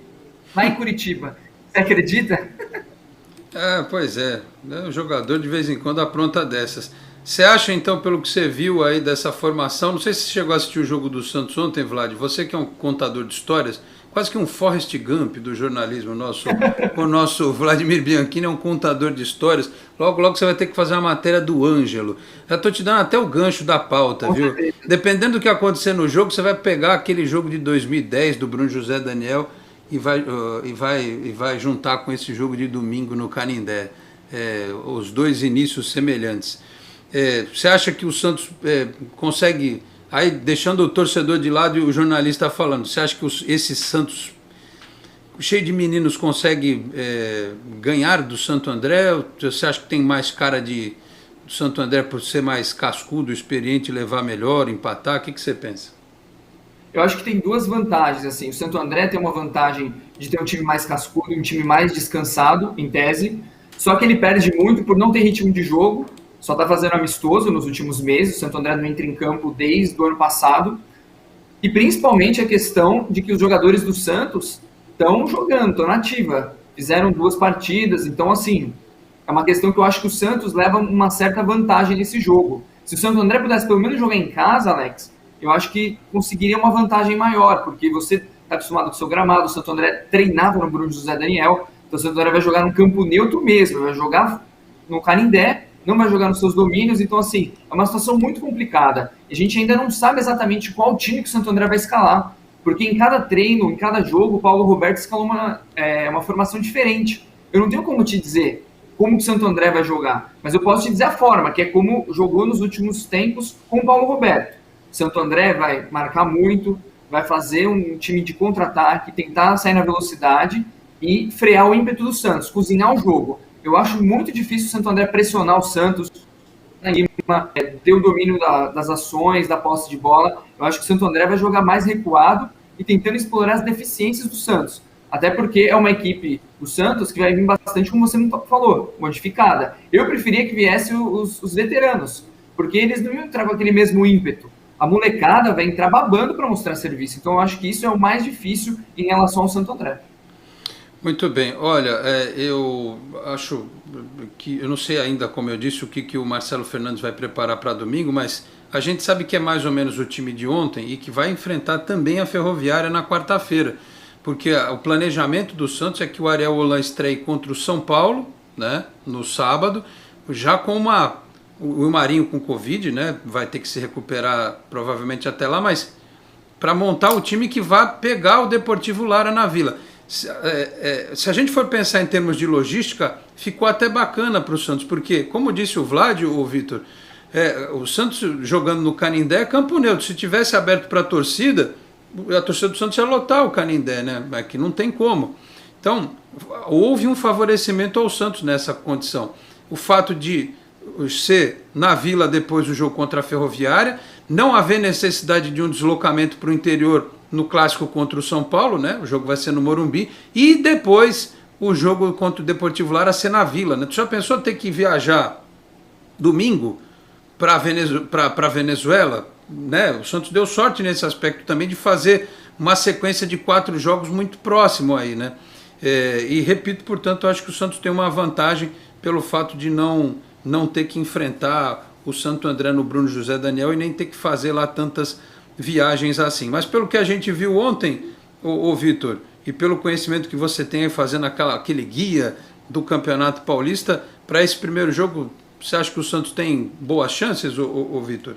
lá em Curitiba. Você acredita? Pois é. O jogador de vez em quando apronta dessas. Você acha, então, pelo que você viu aí dessa formação, não sei se você chegou a assistir o jogo do Santos ontem, Vlad, você que é um contador de histórias, quase que um Forrest Gump do jornalismo, o nosso Vladimir Bianchini é um contador de histórias. Logo, logo você vai ter que fazer uma matéria do Ângelo. Já estou te dando até o gancho da pauta, viu? Dependendo do que acontecer no jogo, você vai pegar aquele jogo de 2010 do Bruno José Daniel e vai juntar com esse jogo de domingo no Canindé. Os dois inícios semelhantes. Você acha que o Santos consegue... Aí, deixando o torcedor de lado e o jornalista falando, você acha que esse Santos, cheio de meninos, consegue ganhar do Santo André? Ou você acha que tem mais cara do Santo André por ser mais cascudo, experiente, levar melhor, empatar? O que você pensa? Eu acho que tem 2 vantagens. Assim. O Santo André tem uma vantagem de ter um time mais cascudo, um time mais descansado, em tese, só que ele perde muito por não ter ritmo de jogo. Só está fazendo amistoso nos últimos meses. O Santo André não entra em campo desde o ano passado. E principalmente a questão de que os jogadores do Santos estão jogando, estão na ativa. Fizeram 2 partidas. Então, assim, é uma questão que eu acho que o Santos leva uma certa vantagem nesse jogo. Se o Santo André pudesse pelo menos jogar em casa, Alex, eu acho que conseguiria uma vantagem maior, porque você está acostumado com o seu gramado. O Santo André treinava no Bruno José Daniel. Então o Santo André vai jogar no campo neutro mesmo, vai jogar no Canindé, não vai jogar nos seus domínios. Então, assim, é uma situação muito complicada. A gente ainda não sabe exatamente qual time que o Santo André vai escalar, porque em cada treino, em cada jogo, o Paulo Roberto escalou uma formação diferente. Eu não tenho como te dizer como que o Santo André vai jogar, mas eu posso te dizer a forma, que é como jogou nos últimos tempos com o Paulo Roberto. Santo André vai marcar muito, vai fazer um time de contra-ataque, tentar sair na velocidade e frear o ímpeto do Santos, cozinhar o jogo. Eu acho muito difícil o Santo André pressionar o Santos, ter o domínio das ações, da posse de bola. Eu acho que o Santo André vai jogar mais recuado e tentando explorar as deficiências do Santos. Até porque é uma equipe do Santos que vai vir bastante, como você falou, modificada. Eu preferia que viesse os veteranos, porque eles não iam entrar com aquele mesmo ímpeto. A molecada vai entrar babando para mostrar serviço. Então eu acho que isso é o mais difícil em relação ao Santo André. Muito bem. Olha, eu acho que, eu não sei ainda, como eu disse, o que o Marcelo Fernandes vai preparar para domingo, mas a gente sabe que é mais ou menos o time de ontem e que vai enfrentar também a Ferroviária na quarta-feira. Porque o planejamento do Santos é que o Ariel Holan estreie contra o São Paulo, né, no sábado, já com o Marinho com Covid, né, vai ter que se recuperar provavelmente até lá, mas para montar o time que vai pegar o Deportivo Lara na Vila. Se a gente for pensar em termos de logística, ficou até bacana para o Santos, porque, como disse o Vlad, o Vitor, o Santos jogando no Canindé é campo neutro. Se tivesse aberto para a torcida do Santos ia lotar o Canindé, né? É que não tem como. Então, houve um favorecimento ao Santos nessa condição. O fato de ser na Vila depois do jogo contra a Ferroviária, não haver necessidade de um deslocamento para o interior no clássico contra o São Paulo, né? O jogo vai ser no Morumbi, e depois o jogo contra o Deportivo Lara ser na Vila, né? Tu já pensou ter que viajar domingo para Venezuela? Né? O Santos deu sorte nesse aspecto também de fazer uma sequência de 4 jogos muito próximo aí, né? E repito, portanto, eu acho que o Santos tem uma vantagem pelo fato de não ter que enfrentar o Santo André no Bruno José Daniel e nem ter que fazer lá tantas viagens assim. Mas pelo que a gente viu ontem, ô Vitor, e pelo conhecimento que você tem aí fazendo aquele guia do Campeonato Paulista, para esse primeiro jogo, você acha que o Santos tem boas chances, ô Vitor?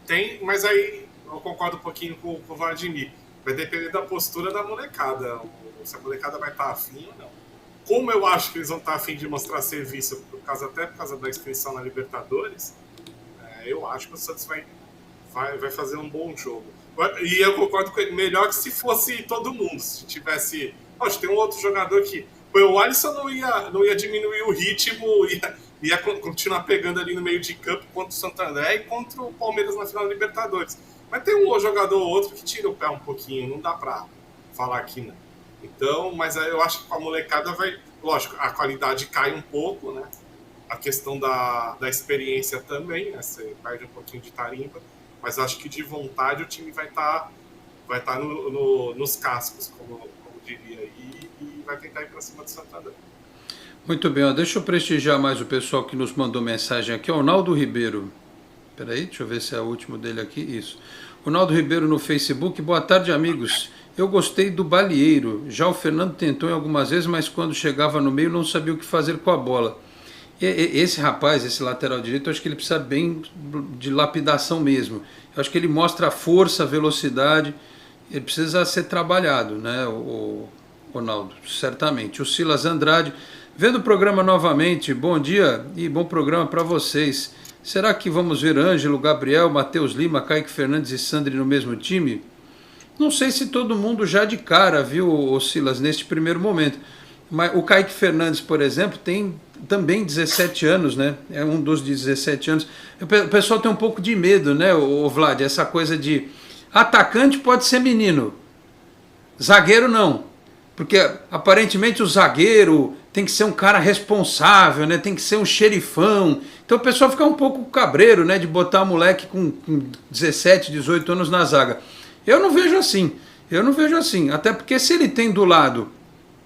Tem, mas aí eu concordo um pouquinho com o Vladimir. Vai depender da postura da molecada. Se a molecada vai estar afim ou não. Como eu acho que eles vão estar afim de mostrar serviço, até por causa da inscrição na Libertadores, eu acho que o Santos vai fazer um bom jogo. E eu concordo com ele, melhor que se fosse todo mundo. Se tivesse... Poxa, tem um outro jogador que... O Alisson não ia diminuir o ritmo, ia continuar pegando ali no meio de campo contra o Santo André e contra o Palmeiras na final da Libertadores. Mas tem um jogador ou outro que tira o pé um pouquinho, não dá pra falar aqui, né? Então, mas eu acho que com a molecada vai... Lógico, a qualidade cai um pouco, né? A questão da experiência também, né? Você perde um pouquinho de tarimba, mas acho que de vontade o time vai estar nos cascos, como diria aí, e vai tentar ir pra cima do Santo André. Muito bem, deixa eu prestigiar mais o pessoal que nos mandou mensagem aqui. O Naldo Ribeiro. Peraí, deixa eu ver se é o último dele aqui. Isso. O Naldo Ribeiro no Facebook. Boa tarde, amigos. Eu gostei do Balieiro. Já o Fernando tentou em algumas vezes, mas quando chegava no meio não sabia o que fazer com a bola. Esse rapaz, esse lateral direito, eu acho que ele precisa bem de lapidação mesmo. Eu acho que ele mostra força, velocidade. Ele precisa ser trabalhado, né, o Ronaldo? Certamente. O Silas Andrade... Vendo o programa novamente, bom dia e bom programa para vocês. Será que vamos ver Ângelo, Gabriel, Matheus Lima, Kaique Fernandes e Sandri no mesmo time? Não sei se todo mundo já de cara, viu, Silas, neste primeiro momento. Mas o Kaique Fernandes, por exemplo, tem também 17 anos, né? É um dos 17 anos. O pessoal tem um pouco de medo, né, o Vlad? Essa coisa de atacante pode ser menino, zagueiro não. Porque aparentemente o zagueiro tem que ser um cara responsável, né? Tem que ser um xerifão. Então o pessoal fica um pouco cabreiro, né? De botar o moleque com 17, 18 anos na zaga. Eu não vejo assim. Até porque se ele tem do lado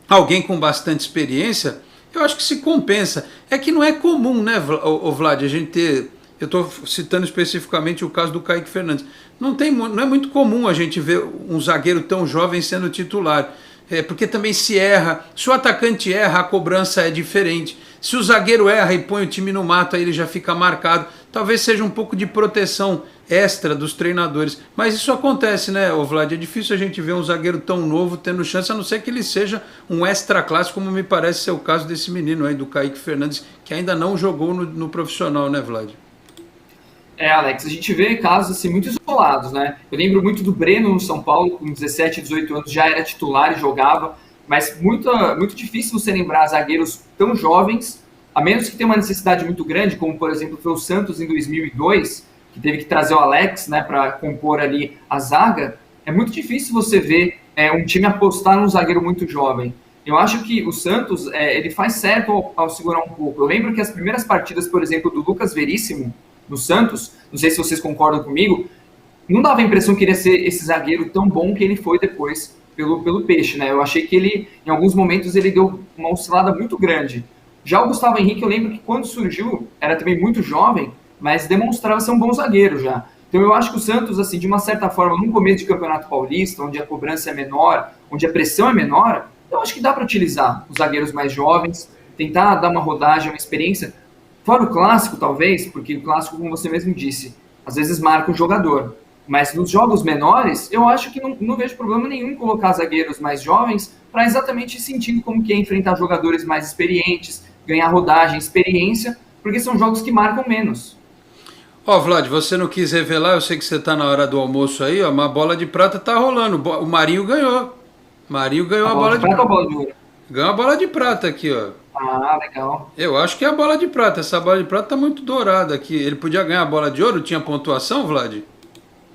alguém com bastante experiência, eu acho que se compensa. É que não é comum, né, Vlad, a gente ter... Eu estou citando especificamente o caso do Kaique Fernandes. Não é muito comum a gente ver um zagueiro tão jovem sendo titular. Porque também se erra, se o atacante erra, a cobrança é diferente. Se o zagueiro erra e põe o time no mato, aí ele já fica marcado. Talvez seja um pouco de proteção extra dos treinadores. Mas isso acontece, né, Vlad? É difícil a gente ver um zagueiro tão novo tendo chance, a não ser que ele seja um extra classe, como me parece ser o caso desse menino aí, do Kaique Fernandes, que ainda não jogou no profissional, né, Vlad? Alex, a gente vê casos assim, muito isolados, né? Eu lembro muito do Breno no São Paulo, com 17, 18 anos, já era titular e jogava, mas muito difícil você lembrar zagueiros tão jovens, a menos que tenha uma necessidade muito grande, como, por exemplo, foi o Santos em 2002, que teve que trazer o Alex, né, para compor ali a zaga. É muito difícil você ver um time apostar num zagueiro muito jovem. Eu acho que o Santos, ele faz certo ao segurar um pouco. Eu lembro que as primeiras partidas, por exemplo, do Lucas Veríssimo, no Santos, não sei se vocês concordam comigo, não dava a impressão que ele ia ser esse zagueiro tão bom que ele foi depois pelo Peixe, né? Eu achei que ele, em alguns momentos, ele deu uma oscilada muito grande. Já o Gustavo Henrique, eu lembro que quando surgiu, era também muito jovem, mas demonstrava ser um bom zagueiro já. Então eu acho que o Santos, assim, de uma certa forma, num começo de Campeonato Paulista, onde a cobrança é menor, onde a pressão é menor, eu acho que dá para utilizar os zagueiros mais jovens, tentar dar uma rodagem, uma experiência. Fora o clássico, talvez, porque o clássico, como você mesmo disse, às vezes marca o jogador. Mas nos jogos menores, eu acho que não vejo problema nenhum em colocar zagueiros mais jovens para exatamente ir sentindo como que é enfrentar jogadores mais experientes, ganhar rodagem, experiência, porque são jogos que marcam menos. Vlad, você não quis revelar, eu sei que você está na hora do almoço aí, mas a bola de prata tá rolando. O Marinho ganhou. Marinho ganhou a bola de prata. Ganhou a bola de prata aqui, ó. Ah, legal. Eu acho que é a bola de prata. Essa bola de prata tá muito dourada aqui. Ele podia ganhar a bola de ouro? Tinha pontuação, Vlad?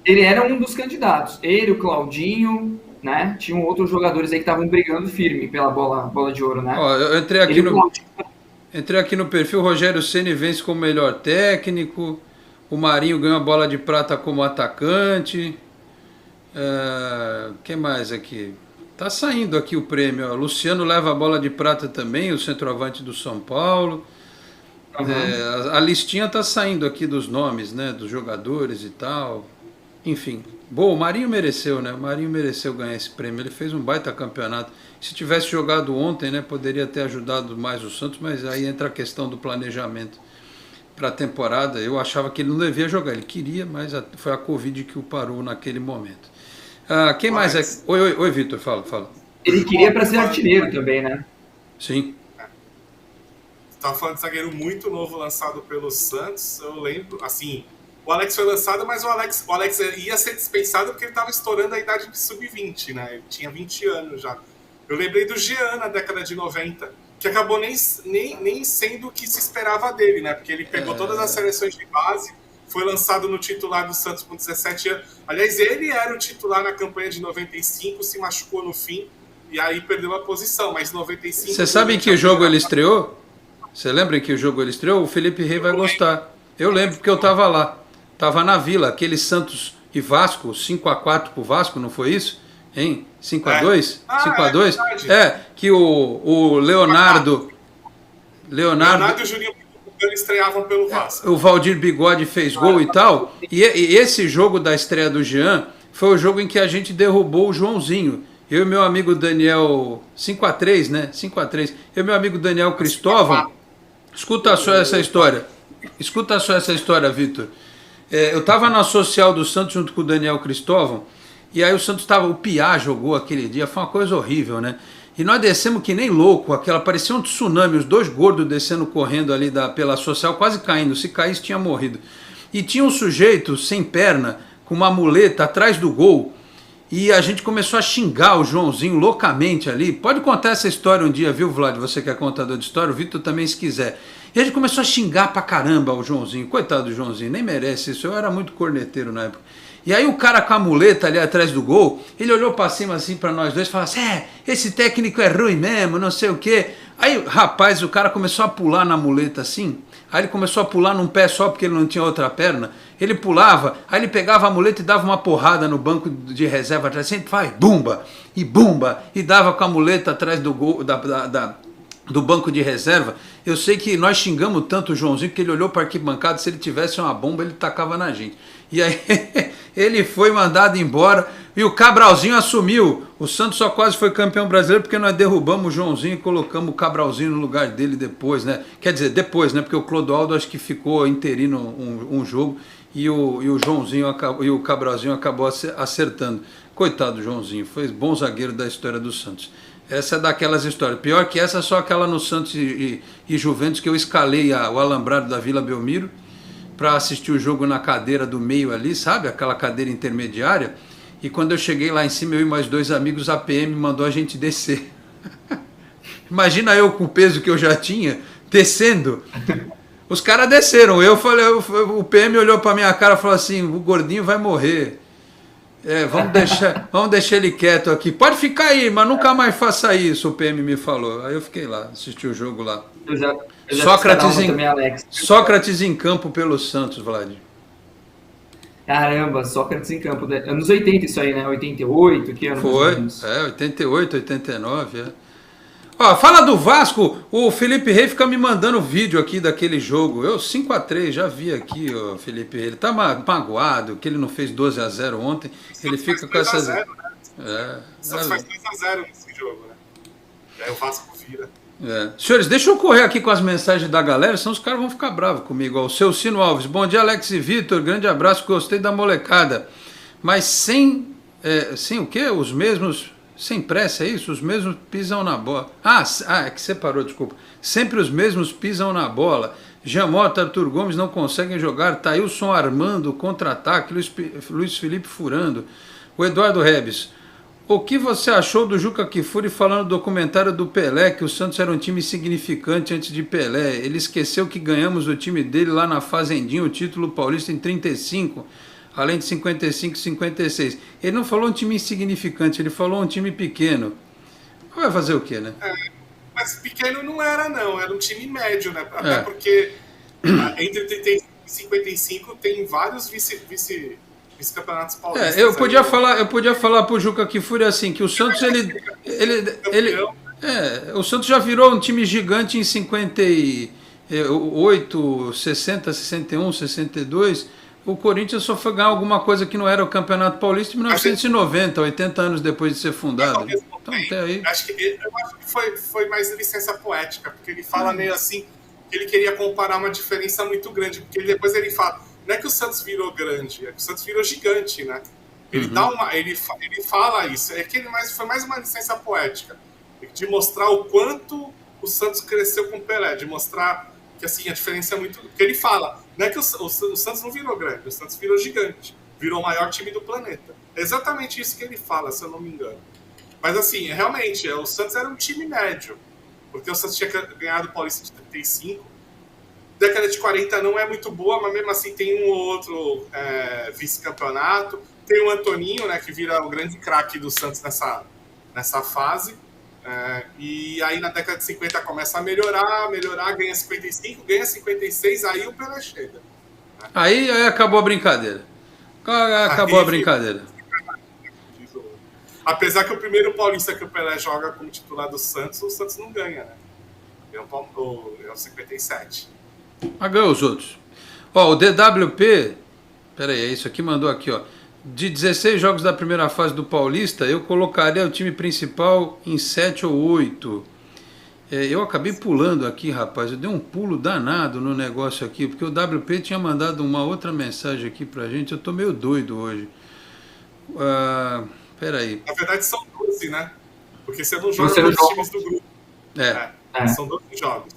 Ele era um dos candidatos. Ele, o Claudinho, né? Tinham outros jogadores aí que estavam brigando firme pela bola de ouro, né? Ó, eu entrei aqui no perfil. O Rogério Ceni vence como melhor técnico. O Marinho ganhou a bola de prata como atacante. Quem mais aqui? Tá saindo aqui o prêmio. Ó. Luciano leva a bola de prata também, o centroavante do São Paulo. Uhum. A listinha tá saindo aqui dos nomes, né? Dos jogadores e tal. Enfim. Bom, o Marinho mereceu, né? O Marinho mereceu ganhar esse prêmio. Ele fez um baita campeonato. Se tivesse jogado ontem, né? Poderia ter ajudado mais o Santos, mas aí entra a questão do planejamento para a temporada. Eu achava que ele não devia jogar. Ele queria, mas foi a Covid que o parou naquele momento. Quem mais é? Oi, Vitor, fala. Ele queria para ser artilheiro também, né? Sim. Você estava falando de zagueiro muito novo lançado pelo Santos. Eu lembro, assim, o Alex foi lançado, mas o Alex ia ser dispensado porque ele estava estourando a idade de sub-20, né? Ele tinha 20 anos já. Eu lembrei do Jean na década de 90, que acabou nem sendo o que se esperava dele, né? Porque ele pegou todas as seleções de base, foi lançado no titular do Santos com 17 anos. Aliás, ele era o titular na campanha de 95, se machucou no fim e aí perdeu a posição, mas 95... Você sabe em que jogo ele estreou? Você lembra em que jogo ele estreou? O Felipe Rey vai gostar. Eu lembro porque eu estava lá. Estava na Vila, aquele Santos e Vasco, 5-4 pro Vasco, não foi isso? Hein? 5-2? 5-2? Que o Leonardo e o Juninho estreavam pelo Vasco. O Valdir Bigode fez gol e tal. E esse jogo da estreia do Jean foi o jogo em que a gente derrubou o Joãozinho. Eu e meu amigo Daniel... 5-3, né? 5-3. Eu e meu amigo Daniel Cristóvão. Escuta só essa história. Vitor. Eu estava na social do Santos junto com o Daniel Cristóvão. E aí o Santos estava... O Piá jogou aquele dia. Foi uma coisa horrível, né? E nós descemos que nem louco, parecia um tsunami, os dois gordos descendo correndo ali pela social, quase caindo, se caísse tinha morrido. E tinha um sujeito sem perna, com uma muleta atrás do gol, e a gente começou a xingar o Joãozinho loucamente ali. Pode contar essa história um dia, viu, Vlad? Você que é contador de história, o Vitor também se quiser. E a gente começou a xingar pra caramba o Joãozinho, coitado do Joãozinho, nem merece isso, eu era muito corneteiro na época. E aí o cara com a muleta ali atrás do gol, ele olhou pra cima assim pra nós dois e falou assim, esse técnico é ruim mesmo, não sei o quê. Aí, rapaz, o cara começou a pular na muleta assim, aí ele começou a pular num pé só porque ele não tinha outra perna, ele pulava, aí ele pegava a muleta e dava uma porrada no banco de reserva atrás, sempre faz bumba, e dava com a muleta atrás do gol, do banco de reserva. Eu sei que nós xingamos tanto o Joãozinho que ele olhou para a arquibancada, se ele tivesse uma bomba ele tacava na gente. E aí ele foi mandado embora e o Cabralzinho assumiu. O Santos só quase foi campeão brasileiro porque nós derrubamos o Joãozinho e colocamos o Cabralzinho no lugar dele depois, né? Quer dizer, depois, né? Porque o Clodoaldo acho que ficou interino um jogo e o Joãozinho e o Cabralzinho acabou acertando. Coitado do Joãozinho, foi bom zagueiro da história do Santos. Essa é daquelas histórias. Pior que essa, só aquela no Santos e Juventus, que eu escalei o alambrado da Vila Belmiro para assistir o jogo na cadeira do meio ali, sabe? Aquela cadeira intermediária. E quando eu cheguei lá em cima, eu e mais 2 amigos, a PM mandou a gente descer. Imagina eu com o peso que eu já tinha, descendo. Os caras desceram. Eu falei, o PM olhou para minha cara e falou assim: o gordinho vai morrer. Vamos deixar ele quieto aqui. Pode ficar aí, mas nunca mais faça isso, o PM me falou. Aí eu fiquei lá, assisti o jogo lá. Eu já Sócrates em campo pelo Santos, Vlad. Caramba, Sócrates em campo. Anos 80 isso aí, né? 88, que ano? Foi, 88, 89, Ó, fala do Vasco, o Felipe Rey fica me mandando vídeo aqui daquele jogo. 5-3, já vi aqui, o Felipe Rey. Ele tá magoado, que ele não fez 12-0 ontem. Ele fica com essas... Só faz 3-0 nesse jogo, né? Aí o Vasco vira. Senhores, deixa eu correr aqui com as mensagens da galera, senão os caras vão ficar bravos comigo. Ó, o seu Cino Alves, bom dia, Alex e Vitor, grande abraço, gostei da molecada. Mas sem o quê? Os mesmos... Sem pressa, é isso? Os mesmos pisam na bola. É que separou, desculpa. Sempre os mesmos pisam na bola. Jamota, Arthur Gomes não conseguem jogar. Thailson armando, contra-ataque. Luiz Felipe furando. O Eduardo Rebes. O que você achou do Juca Kfouri falando do documentário do Pelé, que o Santos era um time insignificante antes de Pelé? Ele esqueceu que ganhamos o time dele lá na Fazendinha, o título paulista em 35. Além de 55 e 56. Ele não falou um time insignificante, ele falou um time pequeno. Vai fazer o quê, né? Mas pequeno não era, não. Era um time médio, né? Até porque entre 35 e 55 tem vários vice-campeonatos paulistas. Eu podia falar pro Juca Kfouri assim, que o Santos, o Santos já virou um time gigante em 58, 60, 61, 62... O Corinthians só foi ganhar alguma coisa que não era o Campeonato Paulista em 1990, 80 anos depois de ser fundado. Então, até aí... Eu acho que foi mais licença poética, porque ele fala meio assim, que ele queria comparar uma diferença muito grande, porque depois ele fala, não é que o Santos virou grande, é que o Santos virou gigante, né? Ele ele fala isso, foi mais uma licença poética, de mostrar o quanto o Santos cresceu com o Pelé, de mostrar que assim, a diferença é muito... Porque ele fala, não é que o Santos não virou grande, o Santos virou gigante, virou o maior time do planeta. É exatamente isso que ele fala, se eu não me engano. Mas assim, realmente, o Santos era um time médio, porque o Santos tinha ganhado o Paulista de 35, década de 40 não é muito boa, mas mesmo assim tem um ou outro vice-campeonato, tem o Antoninho, né, que vira o grande craque do Santos nessa fase. E aí na década de 50 começa a melhorar, ganha 55, ganha 56, aí o Pelé chega. Né? Aí acabou a brincadeira. Acabou a brincadeira. Apesar que o primeiro paulista que o Pelé joga como titular do Santos, o Santos não ganha, né? É o 57. Mas ganhou os outros. Ó, o DWP, peraí, isso aqui mandou aqui, ó. De 16 jogos da primeira fase do Paulista, eu colocaria o time principal em 7 ou 8. Eu acabei pulando aqui, rapaz. Eu dei um pulo danado no negócio aqui, porque o WP tinha mandado uma outra mensagem aqui pra gente. Eu tô meio doido hoje. Peraí. Na verdade são 12, né? Porque você não joga com os times do grupo. São 12 jogos.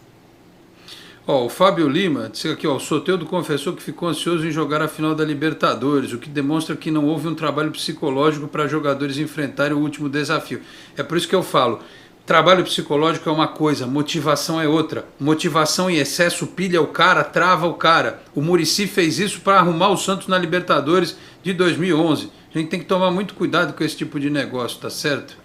Ó, o Fábio Lima disse aqui, ó, o Soteldo confessou que ficou ansioso em jogar a final da Libertadores, o que demonstra que não houve um trabalho psicológico para jogadores enfrentarem o último desafio. É por isso que eu falo, trabalho psicológico é uma coisa, motivação é outra. Motivação em excesso pilha o cara, trava o cara. O Muricy fez isso para arrumar o Santos na Libertadores de 2011. A gente tem que tomar muito cuidado com esse tipo de negócio, tá certo?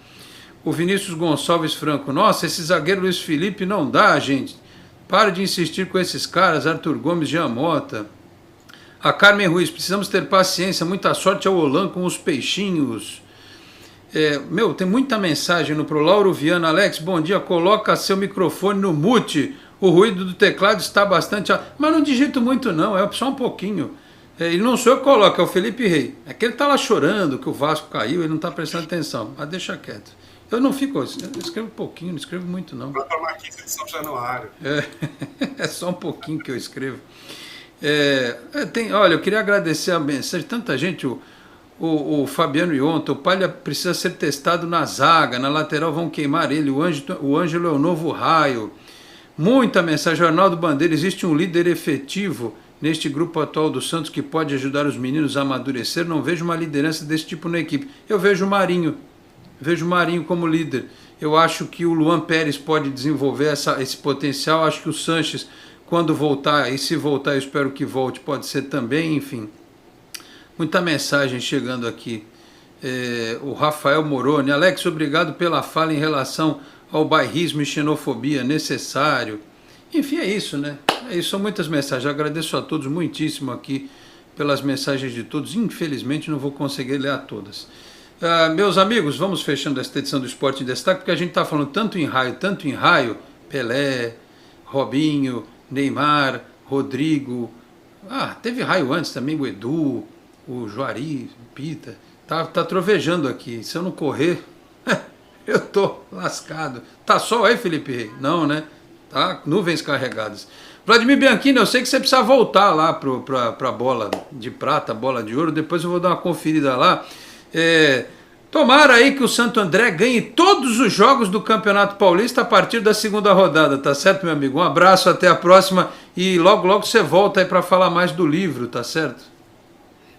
O Vinícius Gonçalves Franco, nossa, esse zagueiro Luiz Felipe não dá, gente. Para de insistir com esses caras, Arthur Gomes, Jamota. A Carmen Ruiz, precisamos ter paciência, muita sorte ao Olan com os peixinhos. Tem muita mensagem no pro Lauro Viana. Alex, bom dia, coloca seu microfone no mute. O ruído do teclado está bastante... Mas não digito muito não, é só um pouquinho. E não sou eu que coloco, é o Felipe Rey. É que ele está lá chorando que o Vasco caiu, ele não está prestando atenção. Mas deixa quieto. Eu não fico, eu escrevo pouquinho, não escrevo muito não. Vai para a 15 de São Januário. É só um pouquinho que eu escrevo. Olha, eu queria agradecer a mensagem de tanta gente, o Fabiano Ionta, o Palha precisa ser testado na zaga, na lateral vão queimar ele, o Ângelo é o novo raio. Muita mensagem, Arnaldo Bandeira, existe um líder efetivo neste grupo atual do Santos que pode ajudar os meninos a amadurecer, não vejo uma liderança desse tipo na equipe. Eu vejo o Marinho como líder. Eu acho que o Luan Pérez pode desenvolver esse potencial, acho que o Sanches, quando voltar, e se voltar eu espero que volte, pode ser também, enfim. Muita mensagem chegando aqui. O Rafael Moroni, Alex, obrigado pela fala em relação ao bairrismo e xenofobia necessário. Enfim, é isso, né? São muitas mensagens. Eu agradeço a todos muitíssimo aqui pelas mensagens de todos. Infelizmente não vou conseguir ler a todas. Meus amigos, vamos fechando esta edição do Esporte em Destaque, porque a gente está falando tanto em raio, Pelé, Robinho, Neymar, Rodrigo. Teve raio antes também, o Edu, o Juari, o Pita. Tá trovejando aqui. Se eu não correr, eu tô lascado. Tá sol aí, Felipe Rei? Não, né? Tá nuvens carregadas. Vladimir Bianchini, eu sei que você precisa voltar lá para a bola de prata, bola de ouro. Depois eu vou dar uma conferida lá. Tomara aí que o Santo André ganhe todos os jogos do Campeonato Paulista a partir da segunda rodada, tá certo, meu amigo? Um abraço, até a próxima e logo você volta aí para falar mais do livro, tá certo?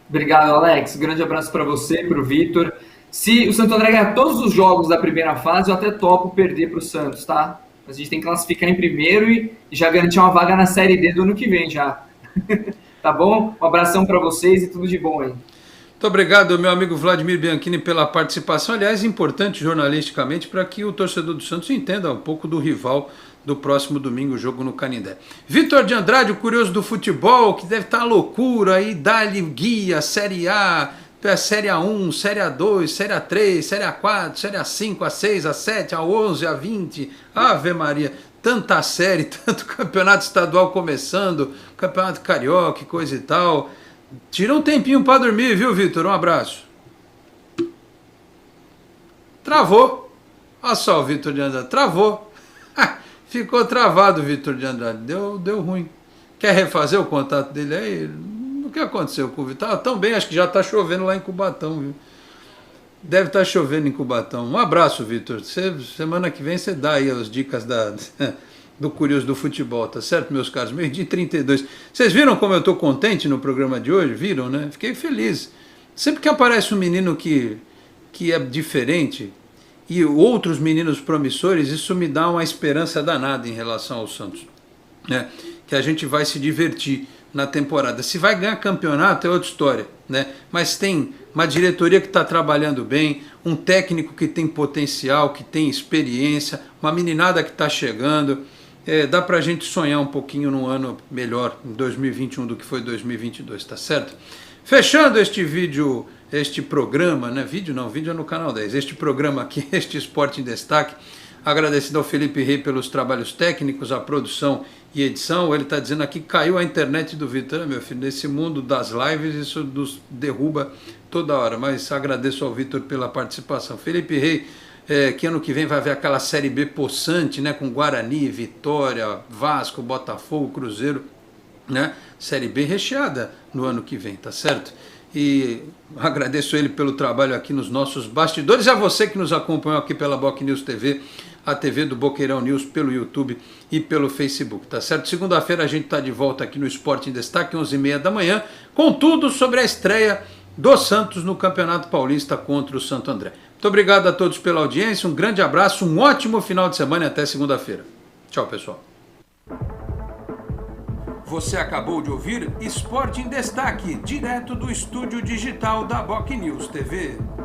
Obrigado, Alex. Grande abraço para você, para o Vitor. Se o Santo André ganhar todos os jogos da primeira fase, eu até topo perder para o Santos, tá? Mas a gente tem que classificar em primeiro e já garantir uma vaga na Série D do ano que vem já. Tá bom? Um abração para vocês e tudo de bom aí. Muito obrigado, meu amigo Vladimir Bianchini, pela participação. Aliás, importante jornalisticamente para que o torcedor do Santos entenda um pouco do rival do próximo domingo, o jogo no Canindé. Vitor de Andrade, o curioso do futebol, que deve estar uma loucura aí, dá-lhe guia, Série A, Série A1, Série A2, Série A3, Série A4, Série A5, A6, A7, A11, A20, Ave Maria, tanta série, tanto campeonato estadual começando, campeonato carioca e coisa e tal. Tira um tempinho para dormir, viu, Vitor? Um abraço. Travou. Olha só o Vitor de Andrade, travou. Ficou travado o Vitor de Andrade, deu ruim. Quer refazer o contato dele aí? O que aconteceu com o Vitor? Também acho que já está chovendo lá em Cubatão, viu? Deve estar chovendo em Cubatão. Um abraço, Vitor. Semana que vem você dá aí as dicas do Curioso do Futebol, tá certo, meus caros? 12h32. Vocês viram como eu estou contente no programa de hoje? Viram, né? Fiquei feliz. Sempre que aparece um menino que é diferente e outros meninos promissores, isso me dá uma esperança danada em relação ao Santos, né? Que a gente vai se divertir na temporada. Se vai ganhar campeonato é outra história, né? Mas tem uma diretoria que está trabalhando bem, um técnico que tem potencial, que tem experiência, uma meninada que está chegando. Dá para a gente sonhar um pouquinho num ano melhor, em 2021, do que foi 2022, tá certo? Fechando este programa, né? Vídeo é no canal 10. Este programa aqui, este Esporte em Destaque, agradecido ao Felipe Rei pelos trabalhos técnicos, a produção e edição. Ele está dizendo aqui que caiu a internet do Vitor, meu filho, nesse mundo das lives isso nos derruba toda hora, mas agradeço ao Vitor pela participação. Felipe Rei, que ano que vem vai haver aquela Série B possante, né, com Guarani, Vitória, Vasco, Botafogo, Cruzeiro, né, Série B recheada no ano que vem, tá certo? E agradeço ele pelo trabalho aqui nos nossos bastidores, e a você que nos acompanhou aqui pela Boc News TV, a TV do Boqueirão News, pelo YouTube e pelo Facebook, tá certo? Segunda-feira a gente tá de volta aqui no Esporte em Destaque, 11h30 da manhã, com tudo sobre a estreia do Santos no Campeonato Paulista contra o Santo André. Muito obrigado a todos pela audiência, um grande abraço, um ótimo final de semana e até segunda-feira. Tchau, pessoal. Você acabou de ouvir Esporte em Destaque, direto do estúdio digital da Boc News TV.